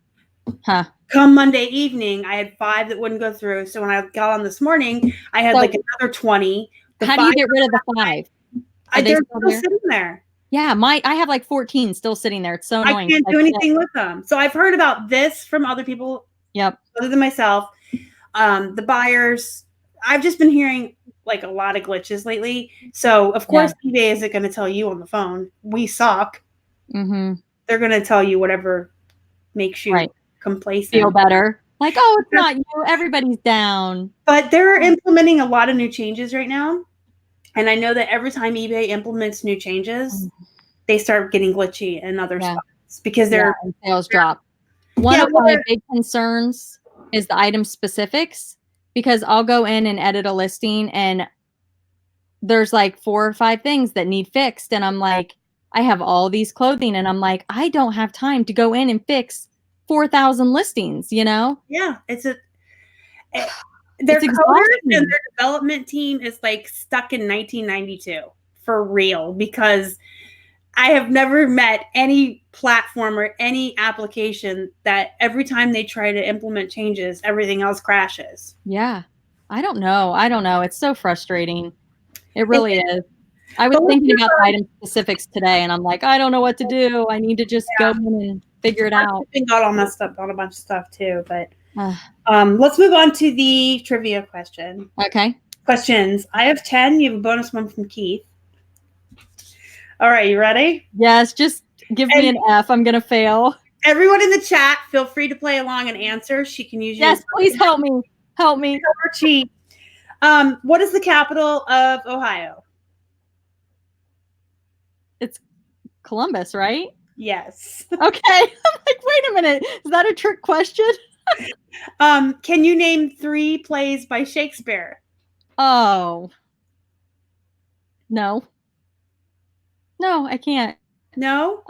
Speaker 2: Huh.
Speaker 1: Come Monday evening, I had 5 that wouldn't go through. So when I got on this morning, I had like another 20.
Speaker 2: How do you get rid of the 5?
Speaker 1: They're still sitting there.
Speaker 2: Yeah, I have like 14 still sitting there. It's so annoying.
Speaker 1: I can't do anything with them. So I've heard about this from other people.
Speaker 2: Yep.
Speaker 1: Other than myself, the buyers. I've just been hearing like a lot of glitches lately. So of course, eBay isn't going to tell you on the phone, we suck.
Speaker 2: Mm-hmm.
Speaker 1: They're going to tell you whatever makes you complacent.
Speaker 2: Feel better. Like, oh, it's not you. Everybody's down.
Speaker 1: But they're implementing a lot of new changes right now. And I know that every time eBay implements new changes, they start getting glitchy in other spots because their
Speaker 2: sales drop. One of my big concerns is the item specifics, because I'll go in and edit a listing and there's like 4 or 5 things that need fixed. And I'm like, I have all these clothing and I'm like, I don't have time to go in and fix 4,000 listings, you know?
Speaker 1: Yeah, their coders and their development team is like stuck in 1992 for real, because I have never met any platform or any application that every time they try to implement changes, everything else crashes.
Speaker 2: Yeah. I don't know. It's so frustrating. It really is. I was thinking about item specifics today and I'm like, I don't know what to do. I need to just go in and figure it out.
Speaker 1: I got all messed up on a bunch of stuff too, but let's move on to the trivia question.
Speaker 2: Okay.
Speaker 1: Questions. I have 10. You have a bonus one from Keith. All right, you ready?
Speaker 2: Yes, just give me an F. I'm gonna fail.
Speaker 1: Everyone in the chat, feel free to play along and answer. She can use
Speaker 2: Yes, please help me. Help me.
Speaker 1: cheat. What is the capital of Ohio?
Speaker 2: It's Columbus, right?
Speaker 1: Yes.
Speaker 2: Okay. I'm like, wait a minute. Is that a trick question?
Speaker 1: Can you name 3 plays by Shakespeare?
Speaker 2: Oh. No. No, I can't.
Speaker 1: No?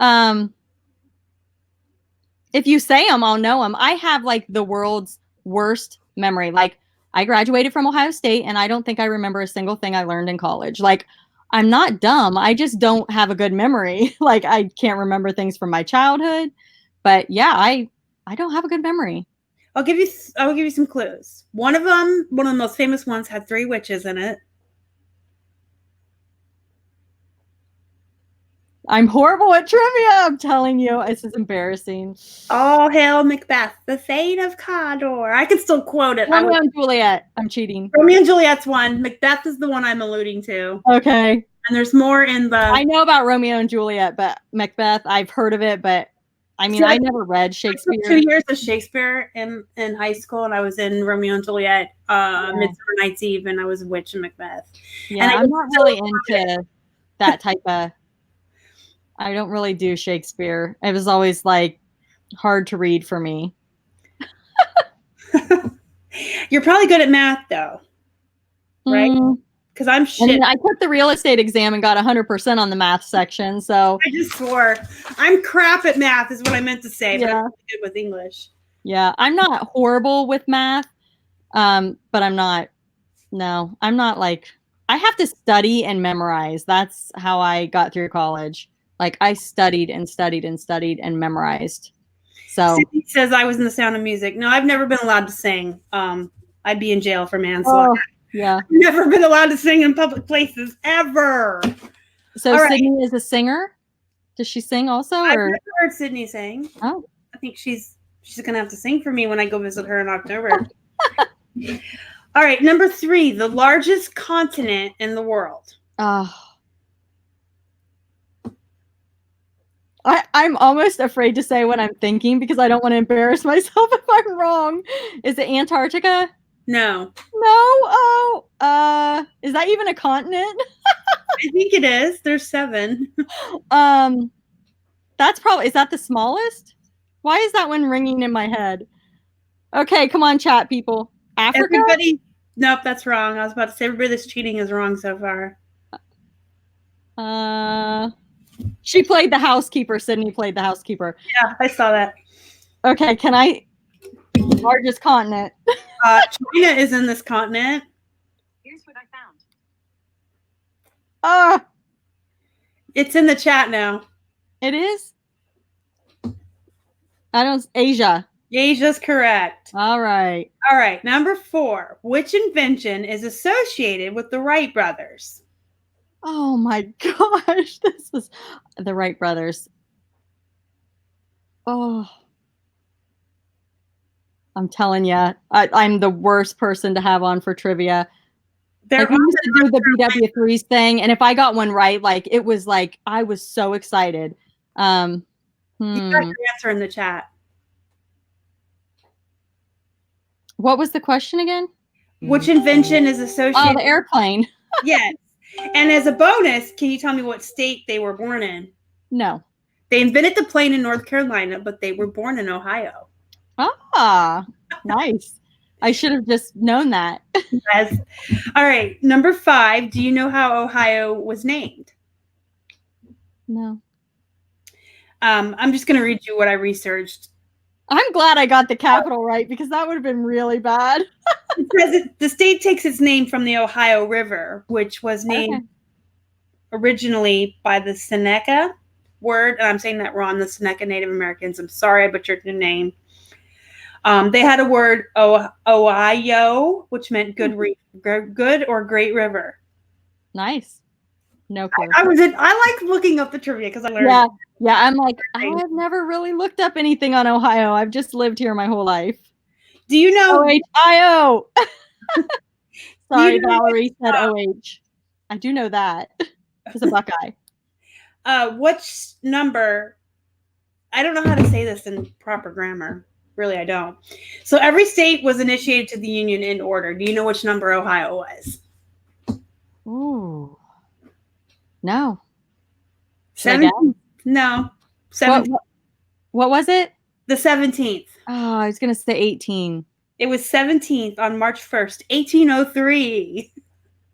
Speaker 2: If you say them, I'll know them. I have like the world's worst memory. Like I graduated from Ohio State and I don't think I remember a single thing I learned in college. Like I'm not dumb. I just don't have a good memory. Like I can't remember things from my childhood. But yeah, I don't have a good memory.
Speaker 1: I'll give you some clues. One of them, one of the most famous ones, had 3 witches in it.
Speaker 2: I'm horrible at trivia. I'm telling you, this is embarrassing.
Speaker 1: All hail Macbeth, the Thane of Cawdor. I can still quote it.
Speaker 2: Romeo and Juliet. I'm cheating.
Speaker 1: Romeo and Juliet's one. Macbeth is the one I'm alluding to.
Speaker 2: Okay.
Speaker 1: And there's more in the.
Speaker 2: I know about Romeo and Juliet, but Macbeth, I've heard of it, but I mean, I never read Shakespeare.
Speaker 1: I took 2 years of Shakespeare in high school, and I was in Romeo and Juliet, Midsummer Night's Eve, and I was a witch in Macbeth.
Speaker 2: Yeah, and I'm not really into that type of. I don't really do Shakespeare. It was always like hard to read for me.
Speaker 1: You're probably good at math, though, right? Because I'm shit.
Speaker 2: And I took the real estate exam and got 100% on the math section. So
Speaker 1: I just swore. I'm crap at math, is what I meant to say.
Speaker 2: Yeah.
Speaker 1: But I'm really good with English.
Speaker 2: Yeah, I'm not horrible with math, but I'm not. No, I'm not like. I have to study and memorize. That's how I got through college. Like I studied and studied and studied and memorized. So
Speaker 1: Sydney says I was in The Sound of Music. No, I've never been allowed to sing. I'd be in jail for manslaughter.
Speaker 2: Yeah.
Speaker 1: I've never been allowed to sing in public places ever.
Speaker 2: So Sydney is a singer. Does she sing also?
Speaker 1: I've never heard Sydney sing.
Speaker 2: Oh.
Speaker 1: I think she's gonna have to sing for me when I go visit her in October. All right, number 3, the largest continent in the world.
Speaker 2: Oh. I'm almost afraid to say what I'm thinking because I don't want to embarrass myself if I'm wrong. Is it Antarctica?
Speaker 1: No.
Speaker 2: No? Oh, is that even a continent?
Speaker 1: I think it is. There's 7.
Speaker 2: That's probably, is that the smallest? Why is that one ringing in my head? Okay, come on, chat people. Africa?
Speaker 1: Everybody, nope, that's wrong. I was about to say everybody that's cheating is wrong so far.
Speaker 2: She played the housekeeper. Sydney played the housekeeper.
Speaker 1: Yeah, I saw that.
Speaker 2: Okay, can I? Largest continent.
Speaker 1: China is in this continent.
Speaker 3: Here's what I found.
Speaker 1: It's in the chat now.
Speaker 2: It is? Asia.
Speaker 1: Asia's correct.
Speaker 2: All right.
Speaker 1: All right, number 4. Which invention is associated with the Wright brothers?
Speaker 2: Oh my gosh, this is the Wright brothers. Oh, I'm telling you, I'm the worst person to have on for trivia. Like we used to do the BW3s thing, and if I got one right, like it was like I was so excited.
Speaker 1: You got your answer in the chat.
Speaker 2: What was the question again?
Speaker 1: Which invention is associated?
Speaker 2: Oh, the airplane.
Speaker 1: Yes. And as a bonus, can you tell me what state they were born in?
Speaker 2: No.
Speaker 1: They invented the plane in North Carolina, but they were born in Ohio.
Speaker 2: Ah, nice. I should have just known that.
Speaker 1: Yes. All right. Number 5. Do you know how Ohio was named?
Speaker 2: No.
Speaker 1: I'm just going to read you what I researched.
Speaker 2: I'm glad I got the capital right because that would have been really bad.
Speaker 1: The state takes its name from the Ohio River, which was named originally by the Seneca word, and I'm saying that wrong, the Seneca Native Americans. I'm sorry I butchered your name. They had a word, Ohio, which meant good or great river.
Speaker 2: Nice. No clue.
Speaker 1: I like looking up the trivia because I learned.
Speaker 2: Yeah, I'm like, I've never really looked up anything on Ohio. I've just lived here my whole life.
Speaker 1: Do you know
Speaker 2: Ohio? Sorry, Valerie said OH. I do know that. It's a Buckeye.
Speaker 1: Which number? I don't know how to say this in proper grammar. Really, I don't. So every state was initiated to the Union in order. Do you know which number Ohio was?
Speaker 2: Ooh. No. Should I
Speaker 1: 17th.
Speaker 2: guess?
Speaker 1: No.
Speaker 2: What,
Speaker 1: 17th.
Speaker 2: what was it?
Speaker 1: The 17th.
Speaker 2: Oh, I was going to say 18.
Speaker 1: It was 17th on March 1st, 1803.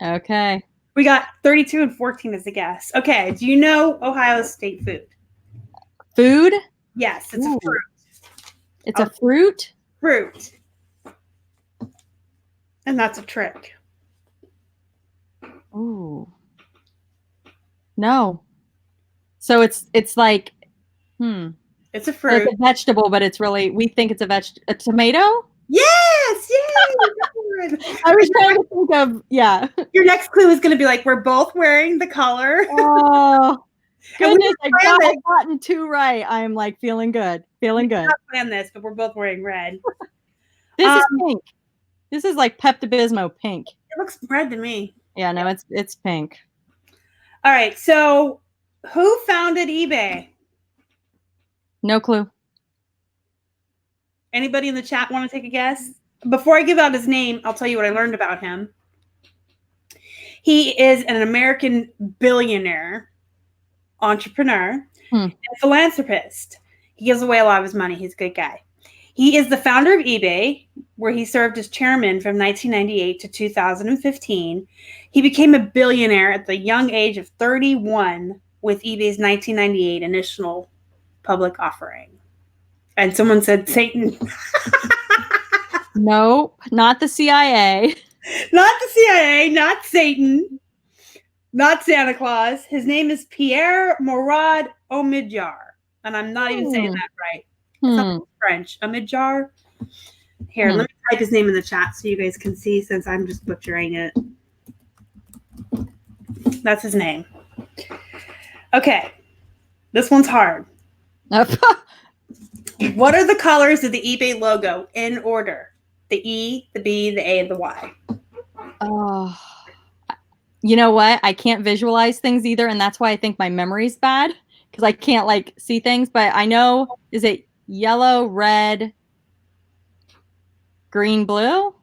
Speaker 2: Okay.
Speaker 1: We got 32 and 14 as a guess. Okay. Do you know Ohio's state food?
Speaker 2: Food?
Speaker 1: Yes, it's
Speaker 2: Ooh.
Speaker 1: a fruit.
Speaker 2: It's a fruit?
Speaker 1: Fruit. And that's a trick.
Speaker 2: Ooh. No. So it's like,
Speaker 1: It's a
Speaker 2: so
Speaker 1: fruit.
Speaker 2: it's a vegetable, but it's really, we think it's a tomato?
Speaker 1: Yes! Yay!
Speaker 2: I was trying to think of, yeah.
Speaker 1: Your next clue is going to be like, we're both wearing the color.
Speaker 2: Oh,
Speaker 1: And we
Speaker 2: goodness.
Speaker 1: didn't plan
Speaker 2: I've gotten two right. I'm like feeling good. Feeling good.
Speaker 1: not plan this, but we're both wearing red.
Speaker 2: This is pink. This is like Pepto-Bismol pink.
Speaker 1: It looks red to me.
Speaker 2: Yeah, no, it's pink.
Speaker 1: All right. So who founded eBay?
Speaker 2: No clue.
Speaker 1: Anybody in the chat want to take a guess? Before I give out his name, I'll tell you what I learned about him. He is an American billionaire, entrepreneur, and philanthropist. He gives away a lot of his money. He's a good guy. He is the founder of eBay, where he served as chairman from 1998 to 2015. He became a billionaire at the young age of 31 with eBay's 1998 initial public offering. And someone said Satan.
Speaker 2: Nope, not the CIA.
Speaker 1: Not the CIA, not Satan, not Santa Claus. His name is Pierre Morad Omidyar. And I'm not even saying that right. It's not French. Omidyar. Here, let me type his name in the chat so you guys can see, since I'm just butchering it. That's his name. Okay. This one's hard. What are the colors of the eBay logo in order? The E, the B, the A, and the Y.
Speaker 2: Oh, you know what? I can't visualize things either, and that's why I think my memory's bad, because I can't like see things. But I know, is it yellow, red, green, blue?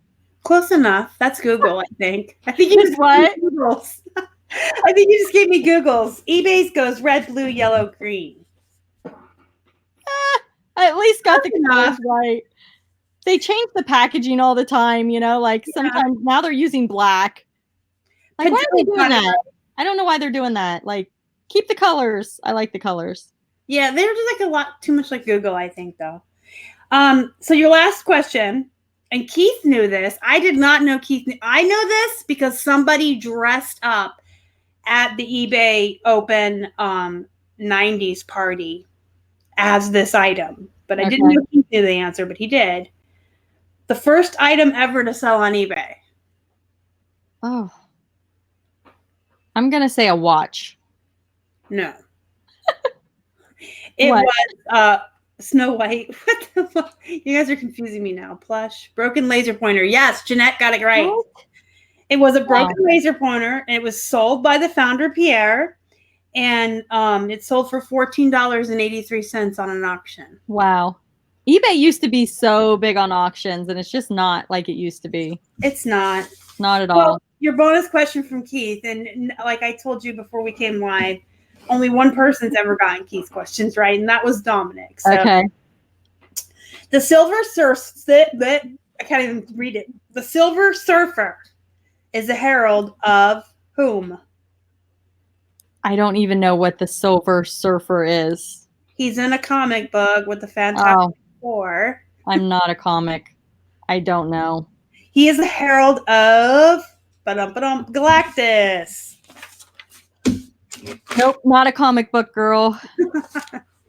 Speaker 1: Close enough. That's Google, I think. I think you just
Speaker 2: what?
Speaker 1: gave me Googles. I think you just gave me Googles. eBay's goes red, blue, yellow, green.
Speaker 2: I at least got the colors right. They change the packaging all the time, you know, like sometimes now they're using black. Like, why are they doing that? I don't know why they're doing that. Like, keep the colors. I like the colors.
Speaker 1: Yeah, they're just like a lot too much like Google, I think, though. So your last question, and Keith knew this. I did not know Keith knew. I know this because somebody dressed up at the eBay Open 90s party as this item. But I didn't know Keith knew the answer, but he did. The first item ever to sell on eBay.
Speaker 2: Oh. I'm going to say a watch.
Speaker 1: No. It was Snow White. What the fuck? You guys are confusing me now. Plush. Broken laser pointer. Yes, Jeanette got it right. What? It was a broken laser pointer, and it was sold by the founder, Pierre. And it sold for $14.83 on an auction.
Speaker 2: Wow. eBay used to be so big on auctions, and it's just not like it used to be.
Speaker 1: It's not.
Speaker 2: Not at all.
Speaker 1: Your bonus question from Keith, and like I told you before we came live, only one person's ever gotten Keith's questions right, and that was Dominic. So
Speaker 2: okay.
Speaker 1: The Silver Surfer, I can't even read it. The Silver Surfer is a herald of whom?
Speaker 2: I don't even know what the Silver Surfer is.
Speaker 1: He's in a comic book with the Fantastic Four.
Speaker 2: I'm not a comic. I don't know.
Speaker 1: He is a herald of Galactus.
Speaker 2: Nope, not a comic book girl.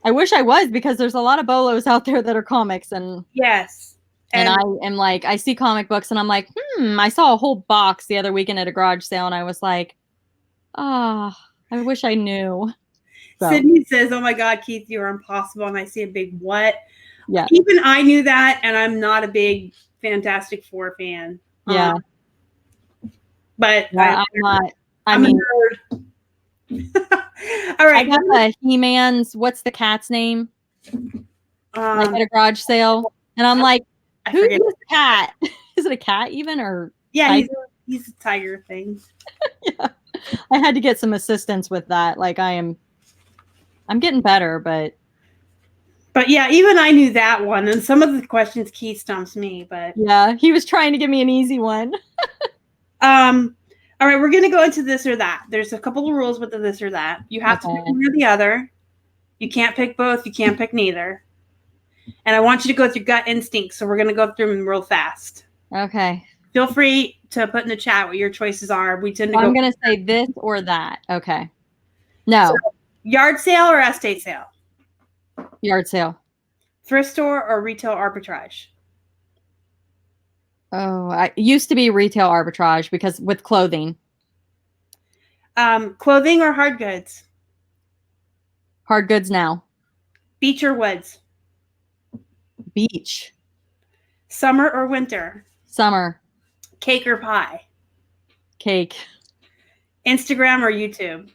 Speaker 2: I wish I was, because there's a lot of bolos out there that are comics, and
Speaker 1: yes.
Speaker 2: And I am like, I see comic books and I'm like, I saw a whole box the other weekend at a garage sale, and I was like, I wish I knew. So.
Speaker 1: Sydney says, oh my God, Keith, you're impossible. And I see a big what?
Speaker 2: Yeah.
Speaker 1: Even I knew that, and I'm not a big Fantastic Four fan.
Speaker 2: Yeah.
Speaker 1: But
Speaker 2: yeah, I'm not.
Speaker 1: I'm a nerd. All right.
Speaker 2: I got a He-Man's, what's the cat's name? Like at a garage sale. And I'm like, who's this cat? Is it a cat even or
Speaker 1: yeah, he's a tiger thing.
Speaker 2: Yeah. I had to get some assistance with that. Like I'm getting better, but
Speaker 1: yeah, even I knew that one. And some of the questions Keith stumps me, but
Speaker 2: yeah, he was trying to give me an easy one.
Speaker 1: All right, we're gonna go into this or that. There's a couple of rules with the this or that. You have to pick one or the other. You can't pick both. You can't pick neither. And I want you to go with your gut instinct. So we're gonna go through them real fast.
Speaker 2: Okay.
Speaker 1: Feel free to put in the chat what your choices are. We tend to
Speaker 2: I'm gonna say this or that. Okay. No.
Speaker 1: So, yard sale or estate sale?
Speaker 2: Yard sale.
Speaker 1: Thrift store or retail arbitrage?
Speaker 2: Oh, I used to be retail arbitrage because with clothing.
Speaker 1: Clothing or hard goods?
Speaker 2: Hard goods now.
Speaker 1: Beach or woods?
Speaker 2: Beach.
Speaker 1: Summer or winter?
Speaker 2: Summer.
Speaker 1: Cake or pie?
Speaker 2: Cake.
Speaker 1: Instagram or YouTube?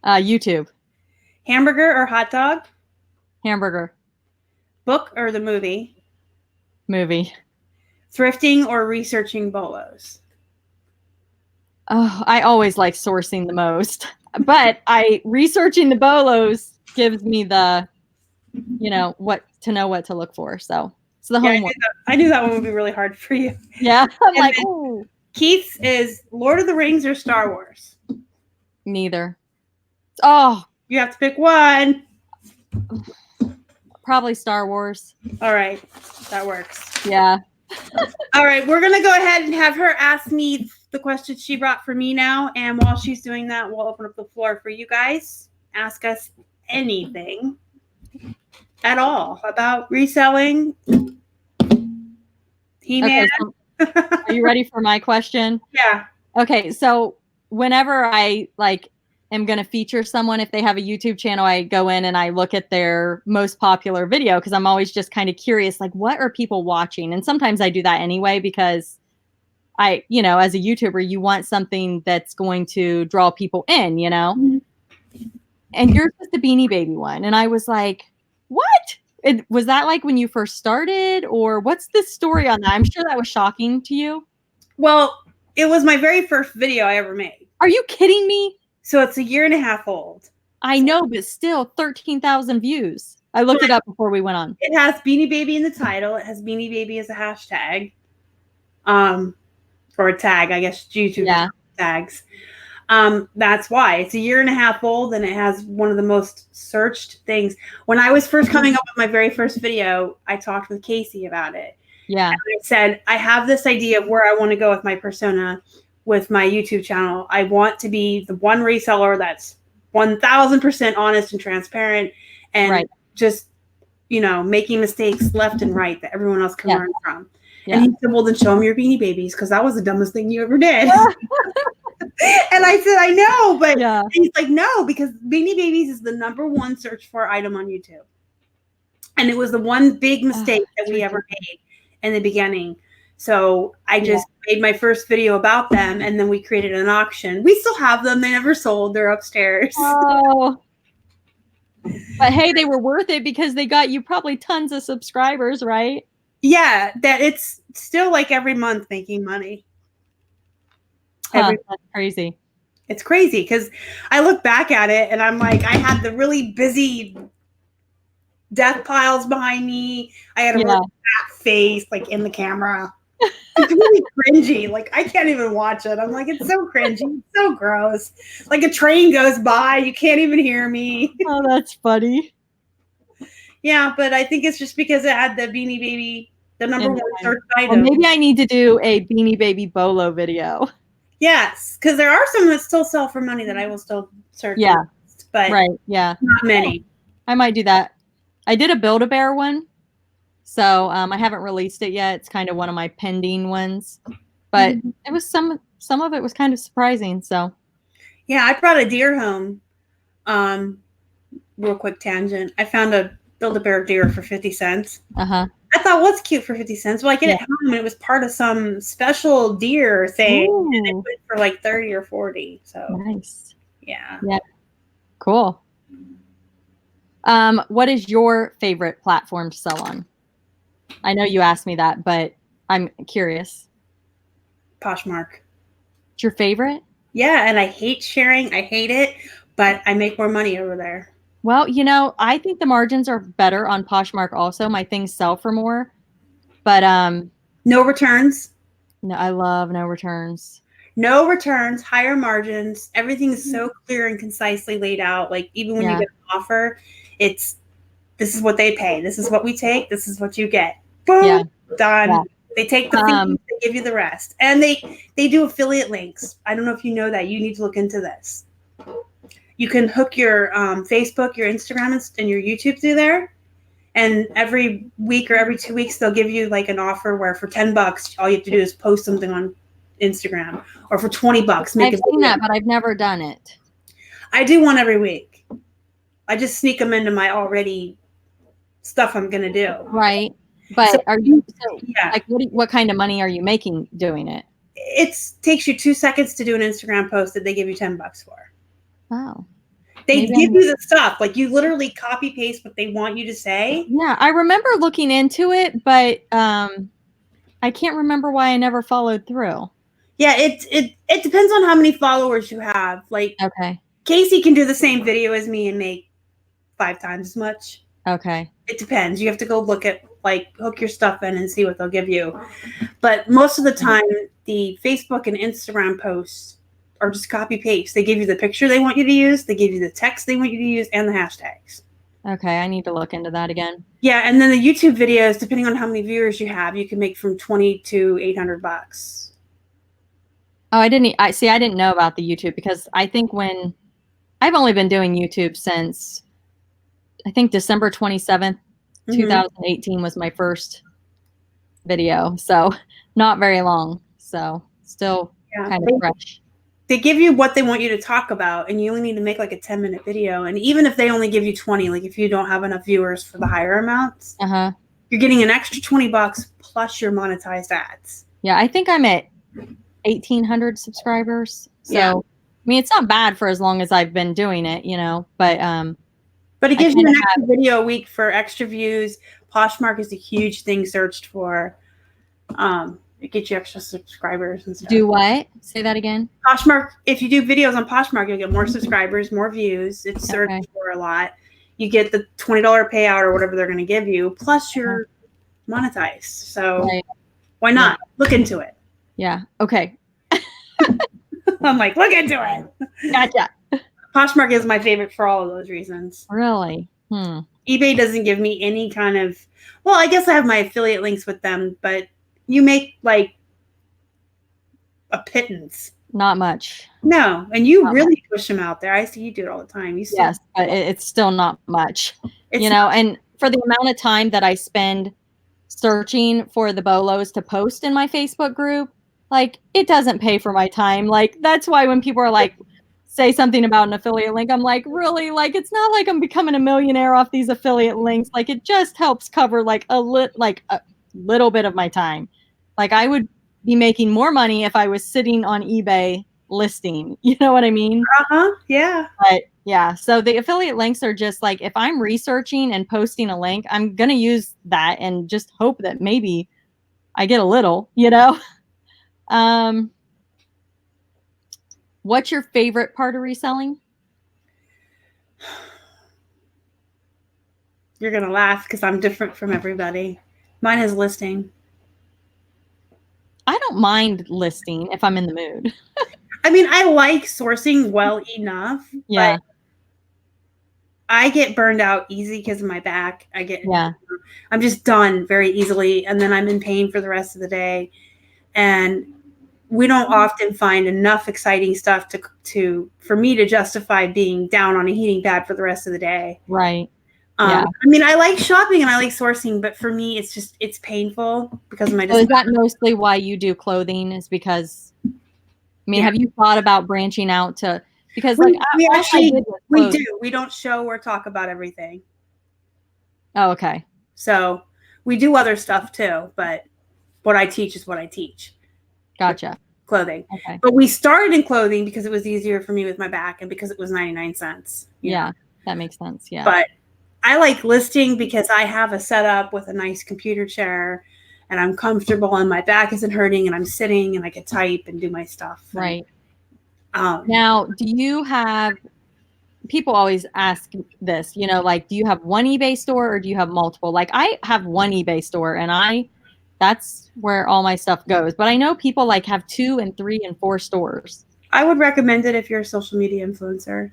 Speaker 2: YouTube.
Speaker 1: Hamburger or hot dog?
Speaker 2: Hamburger.
Speaker 1: Book or the movie?
Speaker 2: Movie.
Speaker 1: Thrifting or researching bolos?
Speaker 2: Oh, I always like sourcing the most, but researching the bolos gives me the, what to look for. So it's the homework.
Speaker 1: I knew that one would be really hard for you.
Speaker 2: Yeah. I'm like, ooh.
Speaker 1: Keith's is Lord of the Rings or Star Wars?
Speaker 2: Neither. Oh.
Speaker 1: You have to pick one.
Speaker 2: Probably Star Wars.
Speaker 1: All right. That works.
Speaker 2: Yeah.
Speaker 1: All right. We're going to go ahead and have her ask me the questions she brought for me now. And while she's doing that, we'll open up the floor for you guys. Ask us anything at all about reselling. He-Man.
Speaker 2: Okay, so are you ready for my question?
Speaker 1: Yeah.
Speaker 2: Okay. So whenever I am going to feature someone, if they have a YouTube channel, I go in and I look at their most popular video because I'm always just kind of curious, like, what are people watching? And sometimes I do that anyway because as a YouTuber, you want something that's going to draw people in, Mm-hmm. And yours was the Beanie Baby one. And I was like, what? Was that like when you first started, or what's the story on that? I'm sure that was shocking to you.
Speaker 1: Well, it was my very first video I ever made.
Speaker 2: Are you kidding me?
Speaker 1: So it's a year and a half old.
Speaker 2: I know, but still 13,000 views. I looked it up before we went on.
Speaker 1: It has Beanie Baby in the title. It has Beanie Baby as a hashtag. Or a tag, I guess YouTube tags. That's why. It's a year and a half old and it has one of the most searched things. When I was first coming up with my very first video, I talked with Casey about it.
Speaker 2: Yeah.
Speaker 1: And I said, I have this idea of where I want to go with my persona with my YouTube channel. I want to be the one reseller that's 1000% honest and transparent and just, making mistakes left and right that everyone else can learn from. Yeah. And he said, well, then show them your Beanie Babies because that was the dumbest thing you ever did. And I said, I know, but he's like, no, because Beanie Babies is the #1 search for item on YouTube. And it was the one big mistake that we ever made in the beginning. So I just made my first video about them, and then we created an auction. We still have them. They never sold. They're upstairs.
Speaker 2: Oh. But hey, they were worth it because they got you probably tons of subscribers, right?
Speaker 1: Yeah, that it's still like every month making money.
Speaker 2: That's crazy.
Speaker 1: It's crazy because I look back at it and I'm like, I had the really busy death piles behind me. I had a really fat face like in the camera. It's really cringy. Like I can't even watch it. I'm like, it's so cringy. It's so gross. Like a train goes by. You can't even hear me.
Speaker 2: Oh, that's funny.
Speaker 1: Yeah, but I think it's just because it had the Beanie Baby, the #1 search item.
Speaker 2: Well, maybe I need to do a Beanie Baby BOLO video.
Speaker 1: Yes, because there are some that still sell for money that I will still search.
Speaker 2: Yeah,
Speaker 1: but not many.
Speaker 2: I might do that. I did a Build-A-Bear one, so I haven't released it yet. It's kind of one of my pending ones, but it was some of it was kind of surprising. So,
Speaker 1: yeah, I brought a deer home. Real quick tangent. I found a Build-A-Bear deer for 50 cents. I thought, what's cute for 50 cents? Well, I get it home and it was part of some special deer thing. And they put it for like 30 or 40. So
Speaker 2: nice.
Speaker 1: Yeah.
Speaker 2: Yeah. Cool. What is your favorite platform to sell on? I know you asked me that, but I'm curious.
Speaker 1: Poshmark.
Speaker 2: It's your favorite?
Speaker 1: Yeah, and I hate sharing. I hate it, but I make more money over there.
Speaker 2: Well, I think the margins are better on Poshmark also. My things sell for more. But
Speaker 1: No returns.
Speaker 2: no, I love no returns.
Speaker 1: No returns, higher margins. Everything's so clear and concisely laid out. Like even when you get an offer, it's this is what they pay. This is what we take. This is what you get. Boom,
Speaker 2: Yeah.
Speaker 1: done.
Speaker 2: Yeah.
Speaker 1: They take the fees, they give you the rest. And they do affiliate links. I don't know if you know that. You need to look into this. You can hook your Facebook, your Instagram, and your YouTube through there. And every week or every 2 weeks, they'll give you like an offer where for $10, all you have to do is post something on Instagram, or for $20, make
Speaker 2: I've seen that, but I've never done it.
Speaker 1: I do one every week. I just sneak them into my already stuff I'm gonna do.
Speaker 2: Right. But
Speaker 1: So,
Speaker 2: are you
Speaker 1: yeah.
Speaker 2: like what kind of money are you making doing it?
Speaker 1: It takes you 2 seconds to do an Instagram post that they give you $10 for.
Speaker 2: Oh.
Speaker 1: They give you the stuff. Like you literally copy paste what they want you to say.
Speaker 2: Yeah, I remember looking into it, but I can't remember why I never followed through.
Speaker 1: Yeah, it depends on how many followers you have. Like
Speaker 2: Okay.
Speaker 1: Casey can do the same video as me and make 5 times as much.
Speaker 2: Okay.
Speaker 1: It depends. You have to go look at hook your stuff in and see what they'll give you. But most of the time, the Facebook and Instagram posts are just copy paste. They give you the picture they want you to use, they give you the text they want you to use, and the hashtags.
Speaker 2: Okay, I need to look into that again.
Speaker 1: Yeah, and then the YouTube videos, depending on how many viewers you have, you can make from $20 to $800.
Speaker 2: Oh, I didn't know about the YouTube because I think when I've only been doing YouTube since I think December 27th, 2018 was my first video. So not very long. So still kind of fresh.
Speaker 1: They give you what they want you to talk about, and you only need to make like a 10-minute video. And even if they only give you 20, like if you don't have enough viewers for the higher amounts, you're getting an extra $20 plus your monetized ads.
Speaker 2: Yeah, I think I'm at 1,800 subscribers. So
Speaker 1: yeah.
Speaker 2: I mean, it's not bad for as long as I've been doing it,
Speaker 1: but it gives you an extra video a week for extra views. Poshmark is a huge thing searched for. It gets you extra subscribers and stuff.
Speaker 2: Do what? Say that again.
Speaker 1: Poshmark, if you do videos on Poshmark, you'll get more subscribers, more views. It's searched for a lot. You get the $20 payout or whatever they're going to give you, plus you're monetized. So why not? Look into it.
Speaker 2: Yeah. Okay.
Speaker 1: I'm like, look into it.
Speaker 2: Gotcha.
Speaker 1: Poshmark is my favorite for all of those reasons.
Speaker 2: Really?
Speaker 1: eBay doesn't give me any kind of, well, I guess I have my affiliate links with them, but you make like a pittance.
Speaker 2: Not much.
Speaker 1: No, and you really push them out there. I see you do it all the time.
Speaker 2: Yes, but it's still not much. And for the amount of time that I spend searching for the BOLOs to post in my Facebook group, like it doesn't pay for my time. Like that's why when people are like, say something about an affiliate link, I'm like, really? Like it's not like I'm becoming a millionaire off these affiliate links. Like it just helps cover like a little bit of my time. Like I would be making more money if I was sitting on eBay listing. You know what I mean?
Speaker 1: Yeah.
Speaker 2: But yeah, so the affiliate links are just like if I'm researching and posting a link, I'm gonna use that and just hope that maybe I get a little, What's your favorite part of reselling?
Speaker 1: You're gonna laugh because I'm different from everybody. Mine is listing.
Speaker 2: I don't mind listing if I'm in the mood.
Speaker 1: I mean, I like sourcing well enough.
Speaker 2: Yeah.
Speaker 1: But I get burned out easy because of my back. I'm just done very easily, and then I'm in pain for the rest of the day. And we don't often find enough exciting stuff for me to justify being down on a heating pad for the rest of the day.
Speaker 2: Right.
Speaker 1: I mean, I like shopping and I like sourcing, but for me, it's painful because of my disability.
Speaker 2: So is that mostly why you do clothing? Is because, have you thought about branching out to, because we
Speaker 1: do. We don't show or talk about everything.
Speaker 2: Oh, okay.
Speaker 1: So we do other stuff too, but what I teach is what I teach.
Speaker 2: Gotcha.
Speaker 1: clothing.
Speaker 2: Okay.
Speaker 1: But we started in clothing because it was easier for me with my back and because it was 99 cents.
Speaker 2: Yeah, that makes sense. Yeah.
Speaker 1: But I like listing because I have a setup with a nice computer chair and I'm comfortable and my back isn't hurting and I'm sitting and I can type and do my stuff.
Speaker 2: Right.
Speaker 1: And,
Speaker 2: now, do you have, people always ask this, you know, like, do you have one eBay store or do you have multiple? Like, I have one eBay store and that's where all my stuff goes. But I know people like have 2 and 3 and 4 stores.
Speaker 1: I would recommend it if you're a social media influencer.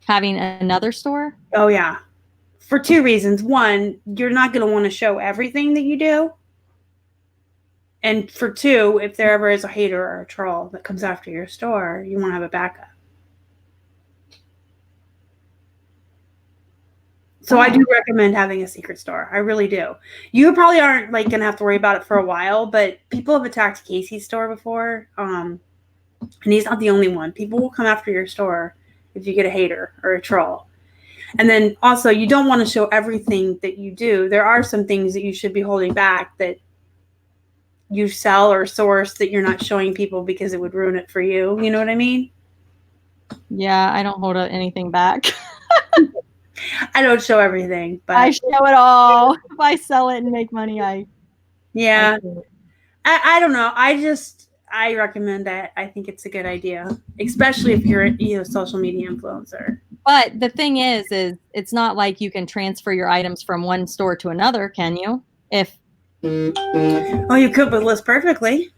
Speaker 2: Having another store?
Speaker 1: Oh, yeah. For 2 reasons. One, you're not going to want to show everything that you do. And for 2, if there ever is a hater or a troll that comes after your store, you want to have a backup. So I do recommend having a secret store. I really do. You probably aren't like going to have to worry about it for a while, but people have attacked Casey's store before. And he's not the only one. People will come after your store if you get a hater or a troll. And then also, you don't want to show everything that you do. There are some things that you should be holding back that you sell or source that you're not showing people because it would ruin it for you. You know what I mean?
Speaker 2: Yeah, I don't hold anything back.
Speaker 1: I don't show everything, but
Speaker 2: I show it all. If I sell it and make money,
Speaker 1: yeah. I don't know. I recommend that. I think it's a good idea, especially if you're a social media influencer.
Speaker 2: But the thing is it's not like you can transfer your items from one store to another, can you?
Speaker 1: Oh, you could, but list perfectly.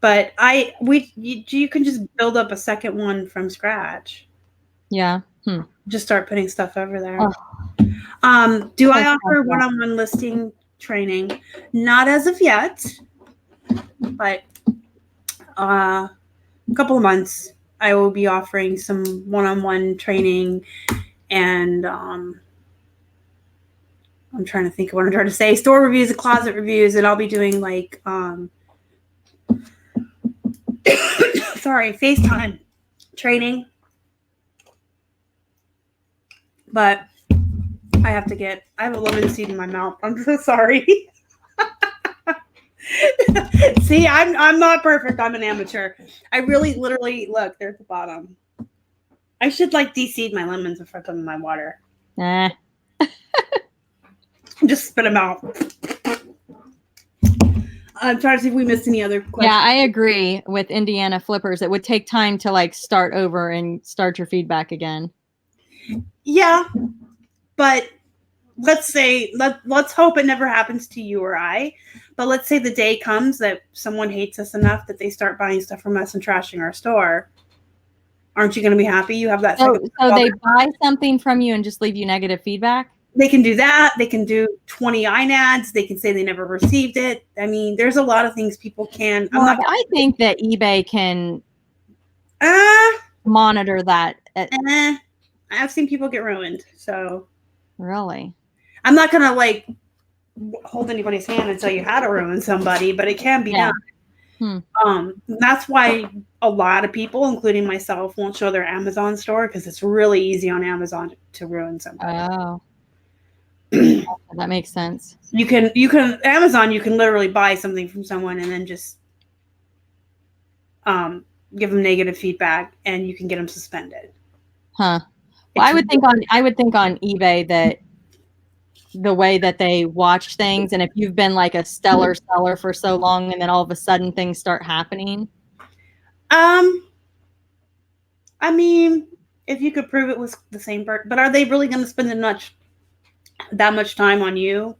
Speaker 1: But you can just build up a second one from scratch.
Speaker 2: Yeah.
Speaker 1: Just start putting stuff over there. Oh. Do I offer one-on-one listing training? Not as of yet, but a couple of months I will be offering some one-on-one training, and I'm trying to think of what I'm trying to say. Store reviews and closet reviews, and I'll be doing like FaceTime training. But I have a lemon seed in my mouth. I'm so sorry. See, I'm not perfect. I'm an amateur. I really literally look, they're at the bottom. I should like de-seed my lemons before I put them in my water. Just spit them out. I'm trying to see if we missed any other questions.
Speaker 2: Yeah, I agree with Indiana flippers. It would take time to like start over and start your feedback again.
Speaker 1: Yeah, but let's say let's hope it never happens to you or I. But let's say the day comes that someone hates us enough that they start buying stuff from us and trashing our store. Aren't you going to be happy? You have that.
Speaker 2: So they buy something from you and just leave you negative feedback?
Speaker 1: They can do that. They can do 20 INADs. They can say they never received it. I mean, there's a lot of things people can.
Speaker 2: Well, I think that eBay can monitor that.
Speaker 1: I've seen people get ruined. So
Speaker 2: really,
Speaker 1: I'm not going to like hold anybody's hand and tell you how to ruin somebody, but it can be done. That's why a lot of people, including myself, won't show their Amazon store because it's really easy on Amazon to ruin somebody.
Speaker 2: Oh. That makes sense.
Speaker 1: You can Amazon, you can literally buy something from someone and then just give them negative feedback and you can get them suspended.
Speaker 2: Well, I would think on eBay that the way that they watch things, and if you've been like a stellar seller for so long and then all of a sudden things start happening.
Speaker 1: I mean, if you could prove it was the same person, but are they really going to spend that much time on you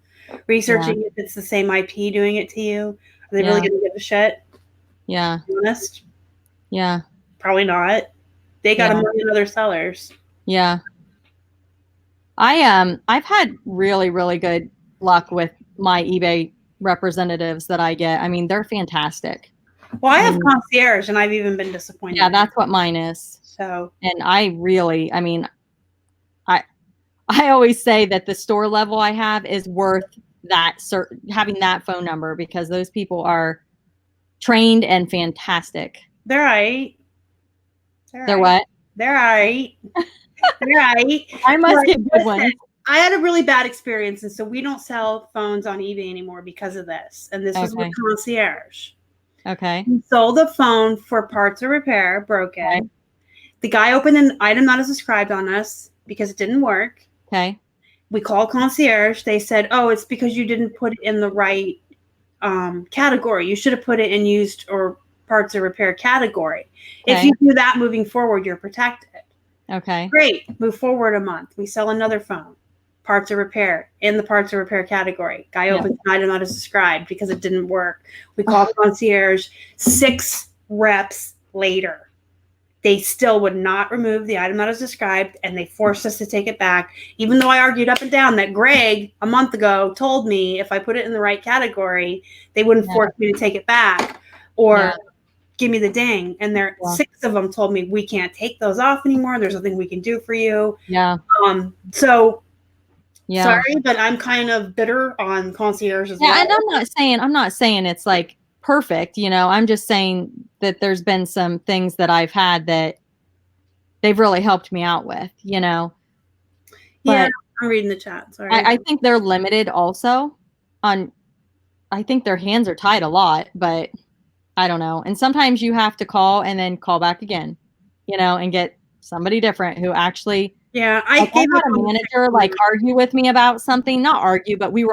Speaker 1: researching if it's the same IP doing it to you? Are they really going to give a shit?
Speaker 2: Yeah.
Speaker 1: To be honest?
Speaker 2: Yeah.
Speaker 1: Probably not. They got a million other sellers.
Speaker 2: Yeah. I've had really, really good luck with my eBay representatives that I get. I mean, they're fantastic.
Speaker 1: Well, I have concierge and I've even been disappointed.
Speaker 2: Yeah, that's what mine is.
Speaker 1: So,
Speaker 2: and I always say that the store level I have is worth that having that phone number because those people are trained and fantastic.
Speaker 1: They're right.
Speaker 2: They're what?
Speaker 1: They're right. They're right.
Speaker 2: I must get good ones.
Speaker 1: I had a really bad experience, and so we don't sell phones on eBay anymore because of this. And this was with
Speaker 2: Okay.
Speaker 1: Concierge.
Speaker 2: Okay.
Speaker 1: We sold a phone for parts or repair, broken.
Speaker 2: Right.
Speaker 1: The guy opened an item not as described on us because it didn't work.
Speaker 2: Okay.
Speaker 1: We called Concierge. They said, "Oh, it's because you didn't put it in the right category. You should have put it in used or parts or repair category.
Speaker 2: Okay.
Speaker 1: If you do that moving forward, you're protected."
Speaker 2: Okay.
Speaker 1: Great. Move forward a month. We sell another phone. Parts or repair in the parts or repair category. Guy opens an item not as described because it didn't work. We call Concierge. 6 reps later, they still would not remove the item not as described, and they forced us to take it back, even though I argued up and down that Greg a month ago told me if I put it in the right category, they wouldn't force me to take it back or give me the ding. And there 6 of them told me we can't take those off anymore. There's nothing we can do for you.
Speaker 2: Yeah.
Speaker 1: So sorry, but I'm kind of bitter on Concierge as well.
Speaker 2: Yeah, and I'm not saying it's like perfect, you know. I'm just saying that there's been some things that I've had that they've really helped me out with, you know.
Speaker 1: Yeah, I'm reading the chat. Sorry.
Speaker 2: I think they're limited also on, I think their hands are tied a lot, but I don't know. And sometimes you have to call and then call back again, you know, and get somebody different who actually.
Speaker 1: Yeah,
Speaker 2: I had a manager like argue with me about something, not argue, but we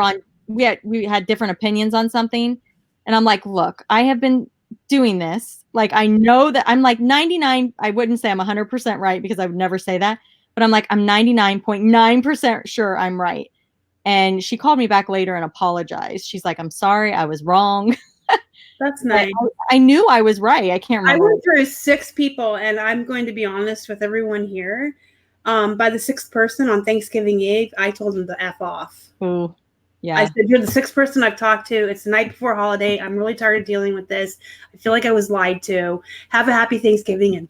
Speaker 2: had different opinions on something. And I'm like, look, I have been doing this. Like, I know that I'm like 99. I wouldn't say I'm 100% right because I would never say that, but I'm like, I'm 99.9% sure I'm right. And she called me back later and apologized. She's like, I'm sorry, I was wrong.
Speaker 1: That's nice.
Speaker 2: I knew I was right. I can't remember.
Speaker 1: I went through 6 people, and I'm going to be honest with everyone here. By the 6th person on Thanksgiving Eve, I told him to F off.
Speaker 2: Ooh, yeah.
Speaker 1: I said, "You're the 6th person I've talked to. It's the night before holiday. I'm really tired of dealing with this. I feel like I was lied to. Have a happy Thanksgiving." And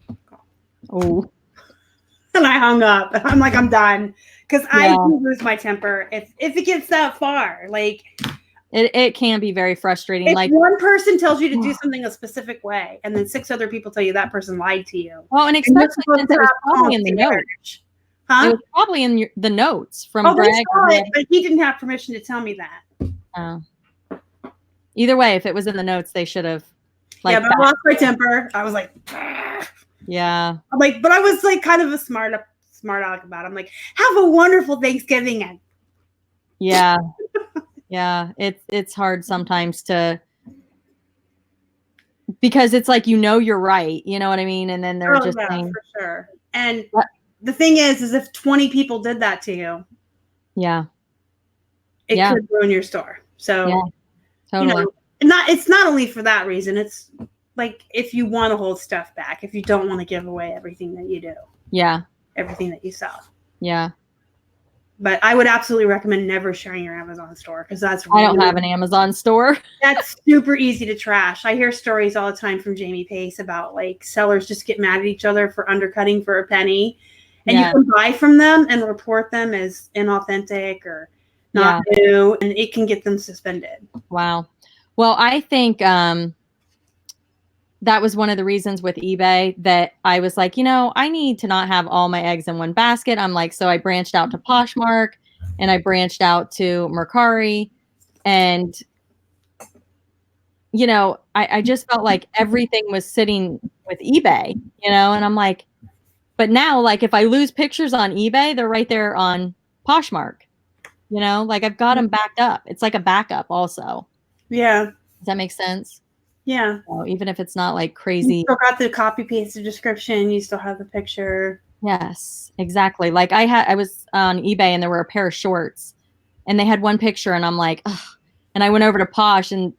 Speaker 1: I hung up. I'm like, I'm done. Because I do lose my temper if it gets that far. Like,
Speaker 2: it can be very frustrating.
Speaker 1: If
Speaker 2: like
Speaker 1: one person tells you to do something a specific way, and then 6 other people tell you that person lied to you.
Speaker 2: Well, and especially since it was probably in the notes. Huh? It was probably in the notes from Greg.
Speaker 1: But he didn't have permission to tell me that.
Speaker 2: Oh. Either way, if it was in the notes, they should have.
Speaker 1: Like, but I lost my temper. I was like,
Speaker 2: yeah.
Speaker 1: I'm like, but I was like kind of a smart aleck about it. I'm like, have a wonderful Thanksgiving. And
Speaker 2: yeah. Yeah, it's hard sometimes to, because it's like, you know, you're right, you know what I mean, and then they're just saying,
Speaker 1: for sure. And the thing is if 20 people did that to you, it could ruin your store. So,
Speaker 2: totally.
Speaker 1: You know, it's not only for that reason. It's like if you want to hold stuff back, if you don't want to give away everything that you do, everything that you sell, But I would absolutely recommend never sharing your Amazon store because I
Speaker 2: don't have an Amazon store.
Speaker 1: That's super easy to trash. I hear stories all the time from Jamie Pace about like sellers just get mad at each other for undercutting for a penny, and you can buy from them and report them as inauthentic or not new, and it can get them suspended.
Speaker 2: Wow. Well, I think that was one of the reasons with eBay that I was like, you know, I need to not have all my eggs in one basket. I'm like, so I branched out to Poshmark and I branched out to Mercari, and, you know, I just felt like everything was sitting with eBay, you know, and I'm like, but now, like, if I lose pictures on eBay, they're right there on Poshmark, you know, like I've got them backed up. It's like a backup also.
Speaker 1: Yeah.
Speaker 2: Does that make sense?
Speaker 1: Yeah.
Speaker 2: So even if it's not like crazy.
Speaker 1: You still got the copy pasted description. You still have the picture.
Speaker 2: Yes, exactly. Like I was on eBay and there were a pair of shorts and they had one picture and I'm like, ugh. And I went over to Posh and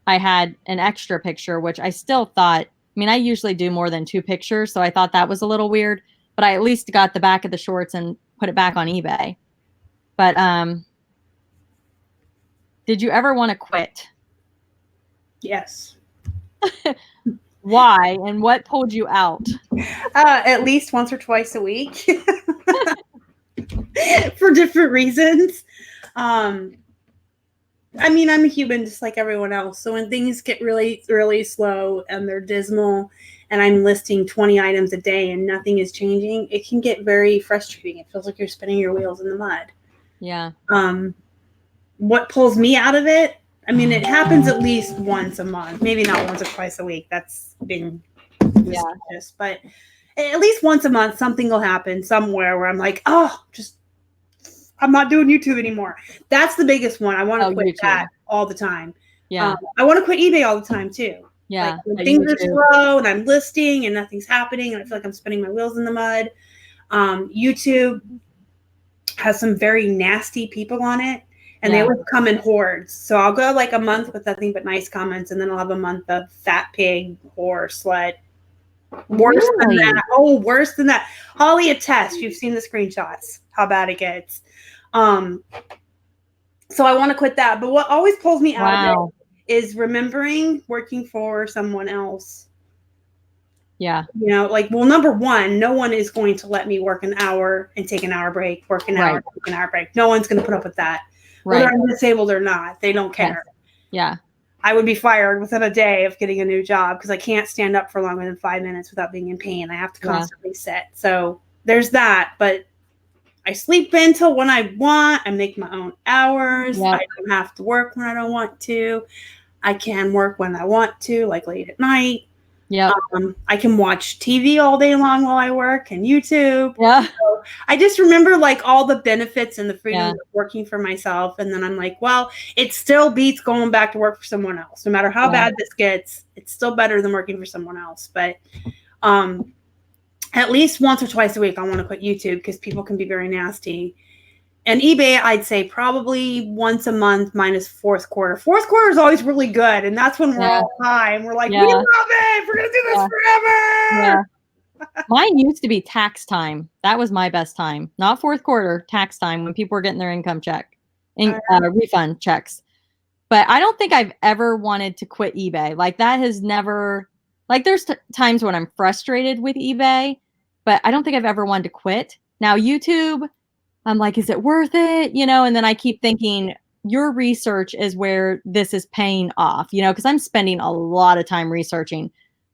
Speaker 2: I had an extra picture, which I still thought, I mean, I usually do more than 2 pictures. So I thought that was a little weird, but I at least got the back of the shorts and put it back on eBay. But did you ever want to quit?
Speaker 1: Yes.
Speaker 2: Why and what pulled you out?
Speaker 1: At least once or twice a week for different reasons. I mean, I'm a human just like everyone else. So when things get really, really slow and they're dismal and I'm listing 20 items a day and nothing is changing, it can get very frustrating. It feels like you're spinning your wheels in the mud.
Speaker 2: Yeah.
Speaker 1: What pulls me out of it? I mean, it happens at least once a month, maybe not once or twice a week. That's being suspicious, but at least once a month, something will happen somewhere where I'm like, oh, just I'm not doing YouTube anymore. That's the biggest one. I want to quit that all the time.
Speaker 2: Yeah.
Speaker 1: I want to quit eBay all the time too.
Speaker 2: Yeah.
Speaker 1: Like when things are slow and I'm listing and nothing's happening and I feel like I'm spinning my wheels in the mud. YouTube has some very nasty people on it. And they always come in hordes. So I'll go like a month with nothing but nice comments, and then I'll have a month of fat pig, whore, slut. Worse than that. Oh, worse than that. Holly attests. You've seen the screenshots, how bad it gets. So I want to quit that. But what always pulls me out of it is remembering working for someone else.
Speaker 2: Yeah.
Speaker 1: You know, like, well, number one, no one is going to let me work an hour and take an hour break, work an hour, take an hour break. No one's going to put up with that. Whether I'm disabled or not, they don't care.
Speaker 2: Yeah.
Speaker 1: I would be fired within a day of getting a new job because I can't stand up for longer than 5 minutes without being in pain. I have to constantly sit. So there's that. But I sleep in till when I want. I make my own hours. I don't have to work when I don't want to. I can work when I want to, like late at night.
Speaker 2: Yeah.
Speaker 1: I can watch TV all day long while I work and YouTube.
Speaker 2: Yeah.
Speaker 1: So I just remember like all the benefits and the freedom of working for myself. And then I'm like, well, it still beats going back to work for someone else. No matter how bad this gets, it's still better than working for someone else. But at least once or twice a week, I want to quit YouTube because people can be very nasty. And eBay, I'd say probably once a month minus fourth quarter. Fourth quarter is always really good. And that's when we're all high and we're like, we love it. We're going to do this forever.
Speaker 2: Yeah. Mine used to be tax time. That was my best time. Not fourth quarter, tax time, when people were getting their income check, refund checks. But I don't think I've ever wanted to quit eBay. Like that has never, like there's times when I'm frustrated with eBay, but I don't think I've ever wanted to quit. Now YouTube, I'm like, is it worth it? You know, and then I keep thinking your research is where this is paying off, you know, because I'm spending a lot of time researching,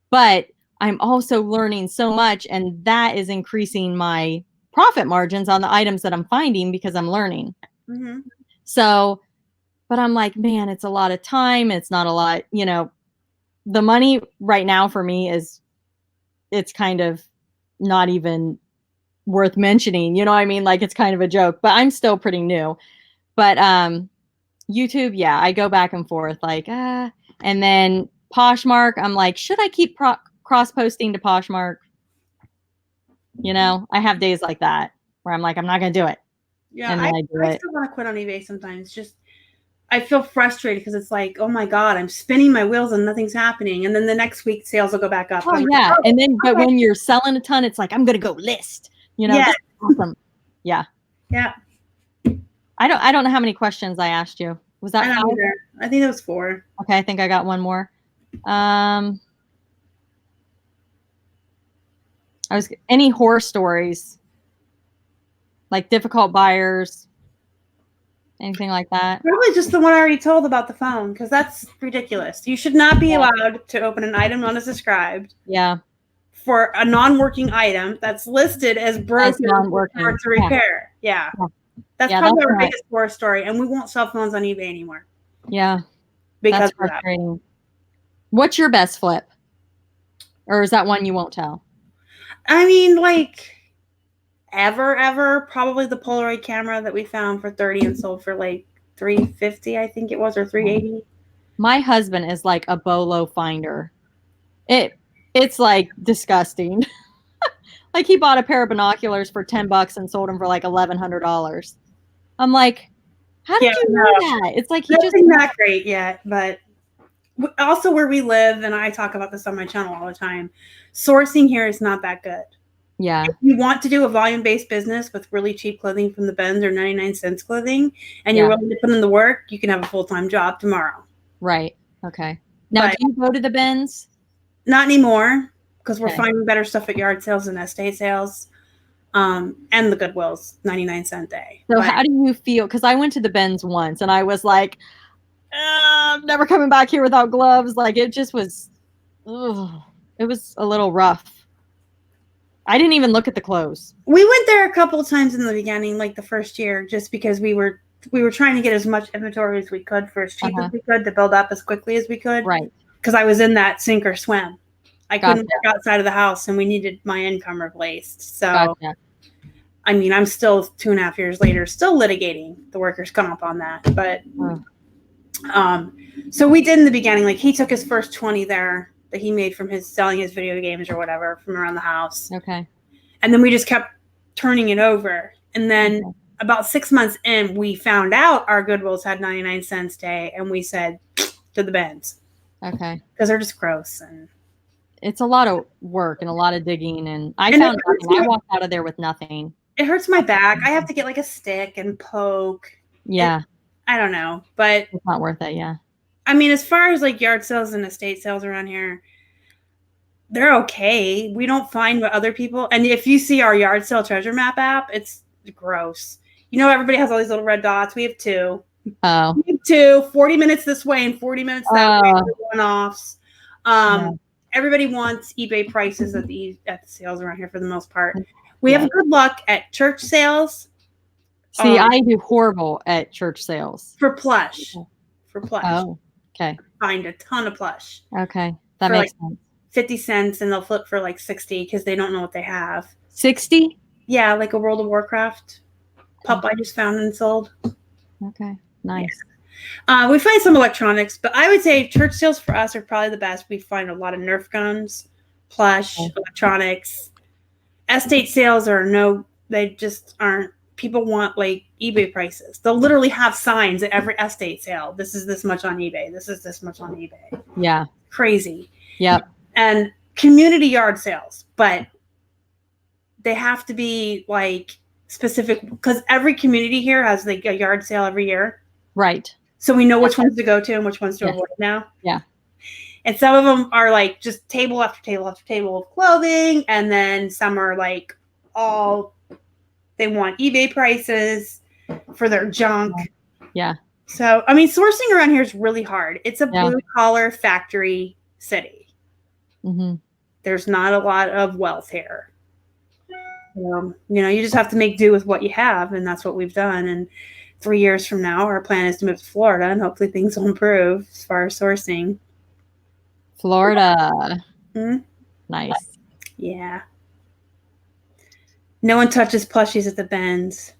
Speaker 2: but I'm also learning so much, and that is increasing my profit margins on the items that I'm finding because I'm learning.
Speaker 1: Mm-hmm.
Speaker 2: So, but I'm like, man, it's a lot of time. It's not a lot, you know, the money right now for me is, it's kind of not even worth mentioning, you know what I mean? Like it's kind of a joke, but I'm still pretty new. But YouTube, yeah, I go back and forth like, and then Poshmark, I'm like, should I keep cross-posting to Poshmark? You know, I have days like that where I'm like, I'm not going to do it.
Speaker 1: Yeah, I still want to quit on eBay sometimes. Just, I feel frustrated because it's like, oh my God, I'm spinning my wheels and nothing's happening. And then the next week sales will go back up.
Speaker 2: Oh, yeah. Like, and then, but when you're selling a ton, it's like, I'm going to go list. You know, that's awesome. Yeah.
Speaker 1: Yeah.
Speaker 2: I don't know how many questions I asked you. Was that 5?
Speaker 1: I think it was 4.
Speaker 2: Okay, I think I got one more. Any horror stories? Like difficult buyers? Anything like that?
Speaker 1: Probably just the one I already told about the phone, because that's ridiculous. You should not be allowed to open an item unsubscribed.
Speaker 2: Yeah.
Speaker 1: For a non-working item that's listed as broken or to repair. Yeah. That's probably our biggest horror story. And we won't sell phones on eBay anymore.
Speaker 2: Yeah.
Speaker 1: Because
Speaker 2: that's frustrating. What's your best flip? Or is that one you won't tell?
Speaker 1: I mean, like ever, probably the Polaroid camera that we found for $30 and sold for like $350, I think it was, or $380.
Speaker 2: My husband is like a BOLO finder. It's like disgusting. Like he bought a pair of binoculars for $10 and sold them for like $1,100. I'm like, how did you know that? It's like he just
Speaker 1: not great yet, but also where we live, and I talk about this on my channel all the time, sourcing here is not that good.
Speaker 2: Yeah.
Speaker 1: If you want to do a volume-based business with really cheap clothing from the Benz or 99-cent clothing, and you're willing to put in the work, you can have a full-time job tomorrow.
Speaker 2: Right. Okay. Now, do you go to the Benz?
Speaker 1: Not anymore, because we're finding better stuff at yard sales and estate sales, and the Goodwill's 99-cent day.
Speaker 2: So how do you feel? Because I went to the Benz once, and I was like, I'm never coming back here without gloves. Like it just was, it was a little rough. I didn't even look at the clothes.
Speaker 1: We went there a couple of times in the beginning, like the first year, just because we were trying to get as much inventory as we could for as cheap as we could to build up as quickly as we could.
Speaker 2: Right.
Speaker 1: Because I was in that sink or swim. I couldn't
Speaker 2: Gotcha.
Speaker 1: work outside of the house, and we needed my income replaced. So,
Speaker 2: Gotcha.
Speaker 1: I mean, I'm still 2.5 years later, still litigating the workers' comp on that. But, so we did in the beginning, like he took his first 20 there that he made from his selling his video games or whatever from around the house.
Speaker 2: Okay.
Speaker 1: And then we just kept turning it over. And then about 6 months in, we found out our Goodwills had 99 cents day, and we said to the bins.
Speaker 2: Okay.
Speaker 1: Because they're just gross. And it's
Speaker 2: a lot of work and a lot of digging. And I found nothing. I walked out of there with nothing.
Speaker 1: It hurts my back. I have to get like a stick and poke.
Speaker 2: Yeah.
Speaker 1: I don't know, but
Speaker 2: it's not worth it. Yeah.
Speaker 1: I mean, as far as like yard sales and estate sales around here, they're okay. We don't find what other people, and if you see our yard sale treasure map app, it's gross. You know, everybody has all these little red dots. We have 2.
Speaker 2: Oh.
Speaker 1: We have 2, 40 minutes this way and 40 minutes that way, one-offs. Everybody wants eBay prices at the sales around here for the most part. We have good luck at church sales.
Speaker 2: See, I do horrible at church sales.
Speaker 1: For plush. For plush.
Speaker 2: Oh, okay.
Speaker 1: Find a ton of plush.
Speaker 2: Okay. That makes sense.
Speaker 1: 50 cents, and they'll flip for like 60 because they don't know what they have.
Speaker 2: 60?
Speaker 1: Yeah, like a World of Warcraft pup I just found and sold.
Speaker 2: Okay. Nice.
Speaker 1: Yeah. We find some electronics, but I would say church sales for us are probably the best. We find a lot of Nerf guns, plush, electronics. Estate sales they just aren't. People want like eBay prices. They'll literally have signs at every estate sale. This is this much on eBay. This is this much on eBay.
Speaker 2: Yeah.
Speaker 1: Crazy.
Speaker 2: Yep.
Speaker 1: And community yard sales, but they have to be like specific because every community here has like a yard sale every year.
Speaker 2: Right.
Speaker 1: So we know which ones to go to and which ones to avoid now.
Speaker 2: Yeah.
Speaker 1: And some of them are like just table after table after table of clothing. And then some are like they want eBay prices for their junk.
Speaker 2: Yeah.
Speaker 1: So, I mean, sourcing around here is really hard. It's a blue collar factory city.
Speaker 2: Mm-hmm.
Speaker 1: There's not a lot of wealth here. You know, you just have to make do with what you have. And that's what we've done. And 3 years from now, our plan is to move to Florida and hopefully things will improve as far as sourcing.
Speaker 2: Florida.
Speaker 1: Mm-hmm.
Speaker 2: Nice.
Speaker 1: Yeah. No one touches plushies at the bins.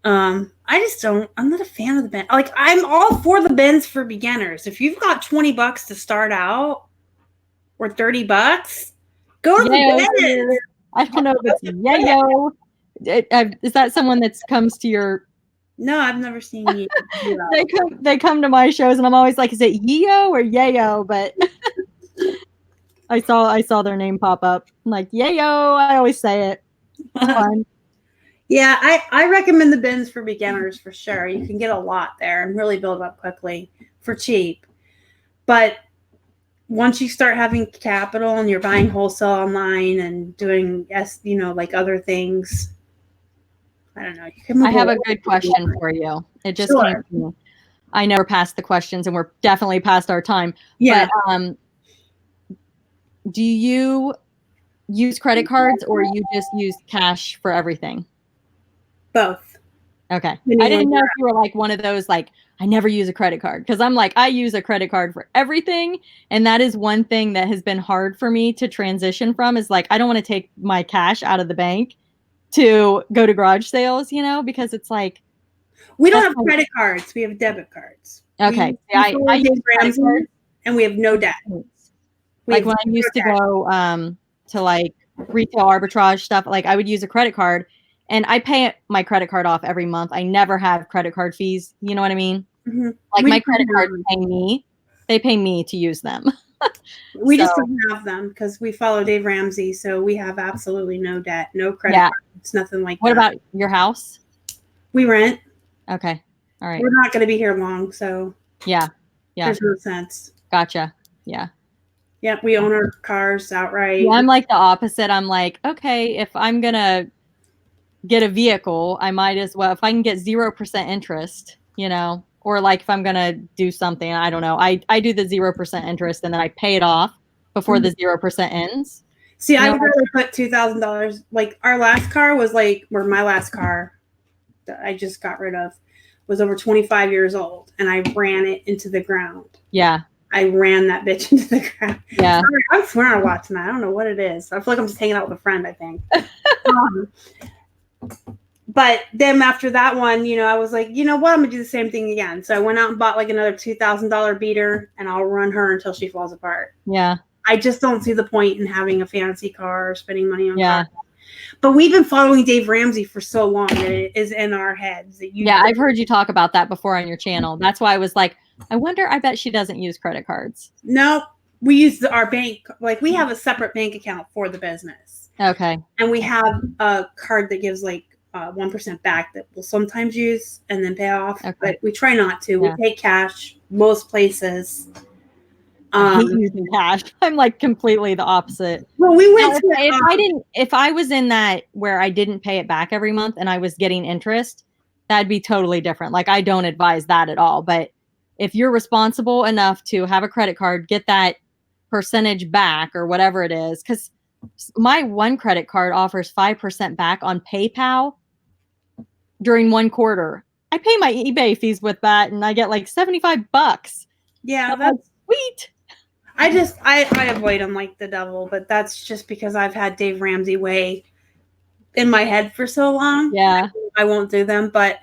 Speaker 1: I'm not a fan of the bin. Like, I'm all for the bins for beginners. If you've got $20 to start out or $30, go to the bin.
Speaker 2: I don't know if it's yayo. Is that someone that comes to your?
Speaker 1: No, I've never seen you.
Speaker 2: They come to my shows, and I'm always like, is it Yeo or Yayo? But I saw their name pop up. I'm like, Yayo. I always say it. It's fun.
Speaker 1: Yeah, I recommend the bins for beginners for sure. You can get a lot there and really build up quickly for cheap. But once you start having capital and you're buying wholesale online and doing like other things, I don't know.
Speaker 2: I have a good question for you. It just came to me. I know we're past the questions and we're definitely past our time.
Speaker 1: Yeah.
Speaker 2: But do you use credit cards or you just use cash for everything?
Speaker 1: Both.
Speaker 2: Okay. I didn't know if you were like one of those, like, I never use a credit card. Because I'm like, I use a credit card for everything. And that is one thing that has been hard for me to transition from is like, I don't want to take my cash out of the bank to go to garage sales, because it's like.
Speaker 1: We don't have credit cards. We have debit cards.
Speaker 2: Okay. I use credit cards.
Speaker 1: And we have no debt.
Speaker 2: Like when I used to go to like retail arbitrage stuff, like I would use a credit card. And I pay my credit card off every month. I never have credit card fees. You know what I mean?
Speaker 1: Mm-hmm.
Speaker 2: Like my credit cards pay me. They pay me to use them.
Speaker 1: We just don't have them because we follow Dave Ramsey. So we have absolutely no debt, no credit cards, nothing like that.
Speaker 2: What about your house?
Speaker 1: We rent.
Speaker 2: Okay. All right.
Speaker 1: We're not going to be here long. So
Speaker 2: yeah.
Speaker 1: There's no sense.
Speaker 2: Gotcha. Yeah.
Speaker 1: Yep. We own our cars outright.
Speaker 2: Yeah, I'm like the opposite. I'm like, okay, if I'm going to get a vehicle, I might as well, if I can get 0% interest, or like if I'm going to do something, I don't know. I do the 0% interest and then I pay it off before the 0% ends.
Speaker 1: See, I
Speaker 2: No.
Speaker 1: would rather put $2,000. Like our last car was like, or my last car that I just got rid of was over 25 years old, and I ran it into the ground.
Speaker 2: Yeah.
Speaker 1: I ran that bitch into the ground.
Speaker 2: Yeah.
Speaker 1: Sorry, I'm swearing a lot tonight. I don't know what it is. I feel like I'm just hanging out with a friend, I think. But then after that one, you know, I was like, you know what? I'm going to do the same thing again. So I went out and bought like another $2,000 beater, and I'll run her until she falls apart.
Speaker 2: Yeah.
Speaker 1: I just don't see the point in having a fancy car or spending money on
Speaker 2: Yeah.
Speaker 1: cars. But we've been following Dave Ramsey for so long that it is in our heads. That
Speaker 2: Yeah, I've heard you talk about that before on your channel. That's why I was like, I bet she doesn't use credit cards.
Speaker 1: No, we use our bank. Like we have a separate bank account for the business.
Speaker 2: Okay.
Speaker 1: And we have a card that gives like 1% back that we'll sometimes use and then pay off. Okay. But we try not to. Yeah. We pay cash most places.
Speaker 2: I hate using cash. I'm like completely the opposite.
Speaker 1: Well, we went
Speaker 2: if I was in that where I didn't pay it back every month and I was getting interest, that'd be totally different. Like I don't advise that at all. But if you're responsible enough to have a credit card, get that percentage back or whatever it is, because my one credit card offers 5% back on PayPal during 1 quarter. I pay my eBay fees with that, and I get like $75.
Speaker 1: Yeah, that's
Speaker 2: sweet.
Speaker 1: I avoid them like the devil, but that's just because I've had Dave Ramsey way in my head for so long.
Speaker 2: Yeah,
Speaker 1: I won't do them, but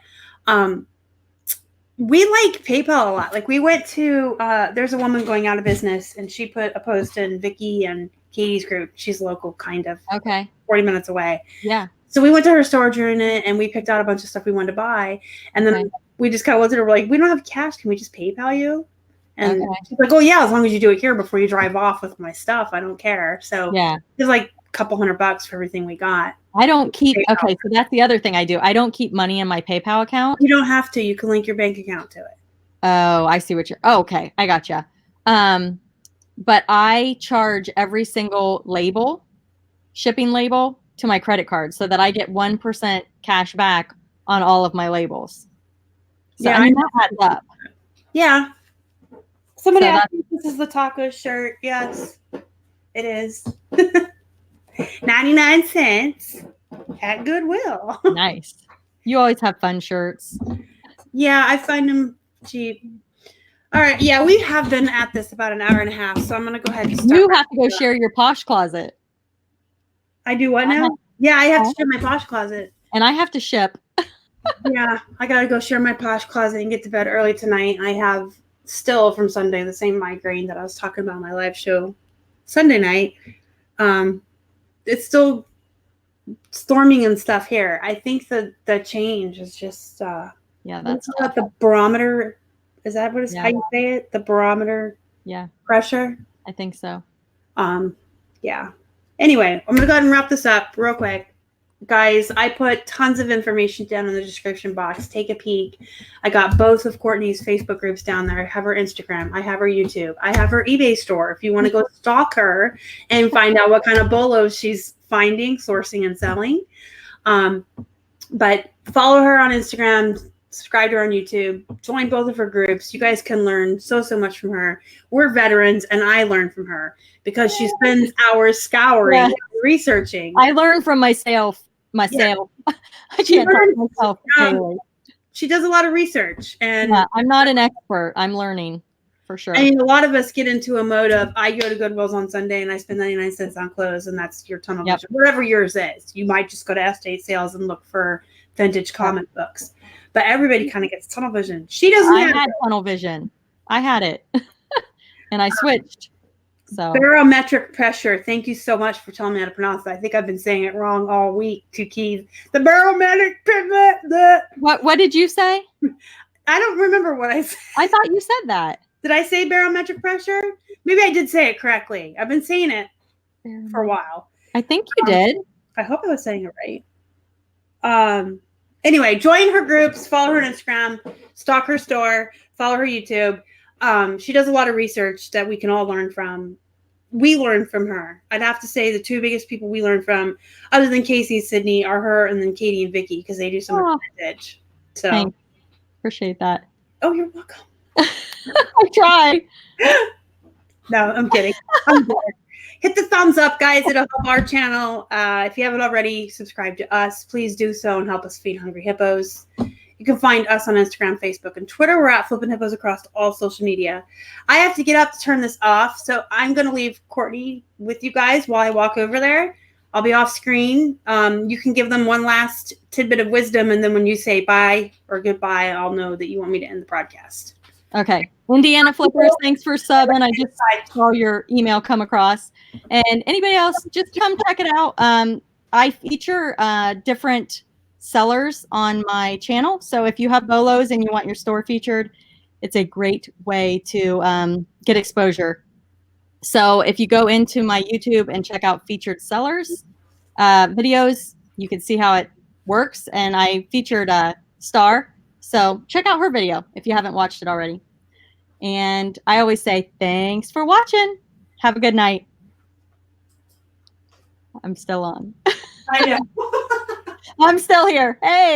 Speaker 1: we like PayPal a lot. Like we went to there's a woman going out of business, and she put a post in Vicky and Katie's group. She's local, kind of.
Speaker 2: Okay.
Speaker 1: 40 minutes away.
Speaker 2: Yeah.
Speaker 1: So we went to her storage unit and we picked out a bunch of stuff we wanted to buy, and then we just kind of looked at her. We're like, we don't have cash. Can we just PayPal you? And she's like, oh yeah, as long as you do it here before you drive off with my stuff, I don't care. So
Speaker 2: yeah,
Speaker 1: it's like a couple $100 for everything we got.
Speaker 2: I don't keep PayPal. Okay, so that's the other thing I do. I don't keep money in my PayPal account.
Speaker 1: You don't have to. You can link your bank account to it.
Speaker 2: Oh, I see what you're. Oh, okay, I gotcha. But I charge every single shipping label to my credit card so that I get 1% cash back on all of my labels. So
Speaker 1: yeah,
Speaker 2: I mean that adds up.
Speaker 1: Yeah. Somebody asked me if this is the taco shirt. Yes, it is. 99 cents at Goodwill.
Speaker 2: Nice. You always have fun shirts.
Speaker 1: Yeah, I find them cheap. All right. Yeah, we have been at this about an hour and a half, so I'm going to go ahead and start.
Speaker 2: You have to go share your Posh Closet.
Speaker 1: I do what now? Yeah, I have to share my Posh Closet.
Speaker 2: And I have to ship.
Speaker 1: Yeah, I got to go share my Posh Closet and get to bed early tonight. I have still from Sunday the same migraine that I was talking about on my live show Sunday night. It's still storming and stuff here. I think the change is just
Speaker 2: yeah, that's
Speaker 1: the barometer. Is that what it's how you say it? The barometer pressure?
Speaker 2: I think so.
Speaker 1: Yeah. Anyway, I'm gonna go ahead and wrap this up real quick. Guys, I put tons of information down in the description box. Take a peek. I got both of Courtney's Facebook groups down there. I have her Instagram. I have her YouTube. I have her eBay store. If you want to go stalk her and find out what kind of bolos she's finding, sourcing, and selling. But follow her on Instagram. Subscribe to her on YouTube. Join both of her groups. You guys can learn so much from her. We're veterans, and I learn from her because she spends hours scouring, and researching.
Speaker 2: I learn from myself. I can't talk to myself daily.
Speaker 1: She does a lot of research, and
Speaker 2: I'm not an expert. I'm learning for sure.
Speaker 1: I mean, a lot of us get into a mode of I go to Goodwill's on Sunday and I spend 99 cents on clothes, and that's your tunnel vision. Whatever yours is, you might just go to estate sales and look for vintage comic books. But everybody kind of gets tunnel vision. She doesn't.
Speaker 2: I had tunnel vision. I had it, and I switched. So
Speaker 1: barometric pressure. Thank you so much for telling me how to pronounce that. I think I've been saying it wrong all week. 2 keys. The barometric pressure.
Speaker 2: What did you say?
Speaker 1: I don't remember what I said.
Speaker 2: I thought you said that.
Speaker 1: Did I say barometric pressure? Maybe I did say it correctly. I've been saying it for a while.
Speaker 2: I think you did.
Speaker 1: I hope I was saying it right. Anyway, join her groups, follow her on Instagram, stalk her store, follow her YouTube. She does a lot of research that we can all learn from. We learn from her. I'd have to say the 2 biggest people we learn from, other than Casey and Sydney, are her and then Katie and Vicky, because they do so much vintage. So
Speaker 2: thanks. Appreciate that.
Speaker 1: Oh, you're welcome.
Speaker 2: I try.
Speaker 1: No, I'm kidding. I'm good. hit the thumbs up, guys. It'll help our channel. If you haven't already, subscribe to us. Please do so and help us feed hungry hippos. You can find us on Instagram, Facebook, and Twitter. We're at Flippin' Hippos across all social media. I have to get up to turn this off, so I'm going to leave Courtney with you guys while I walk over there. I'll be off screen. You can give them one last tidbit of wisdom, and then when you say bye or goodbye, I'll know that you want me to end the broadcast.
Speaker 2: Okay. Indiana Flippers, thanks for subbing. I just saw your email come across. And anybody else, just come check it out. I feature different sellers on my channel. So if you have BOLOs and you want your store featured, it's a great way to get exposure. So if you go into my YouTube and check out featured sellers videos, you can see how it works. And I featured Star. So check out her video if you haven't watched it already. And I always say, thanks for watching. Have a good night. I'm still on.
Speaker 1: I know.
Speaker 2: I'm still here. Hey.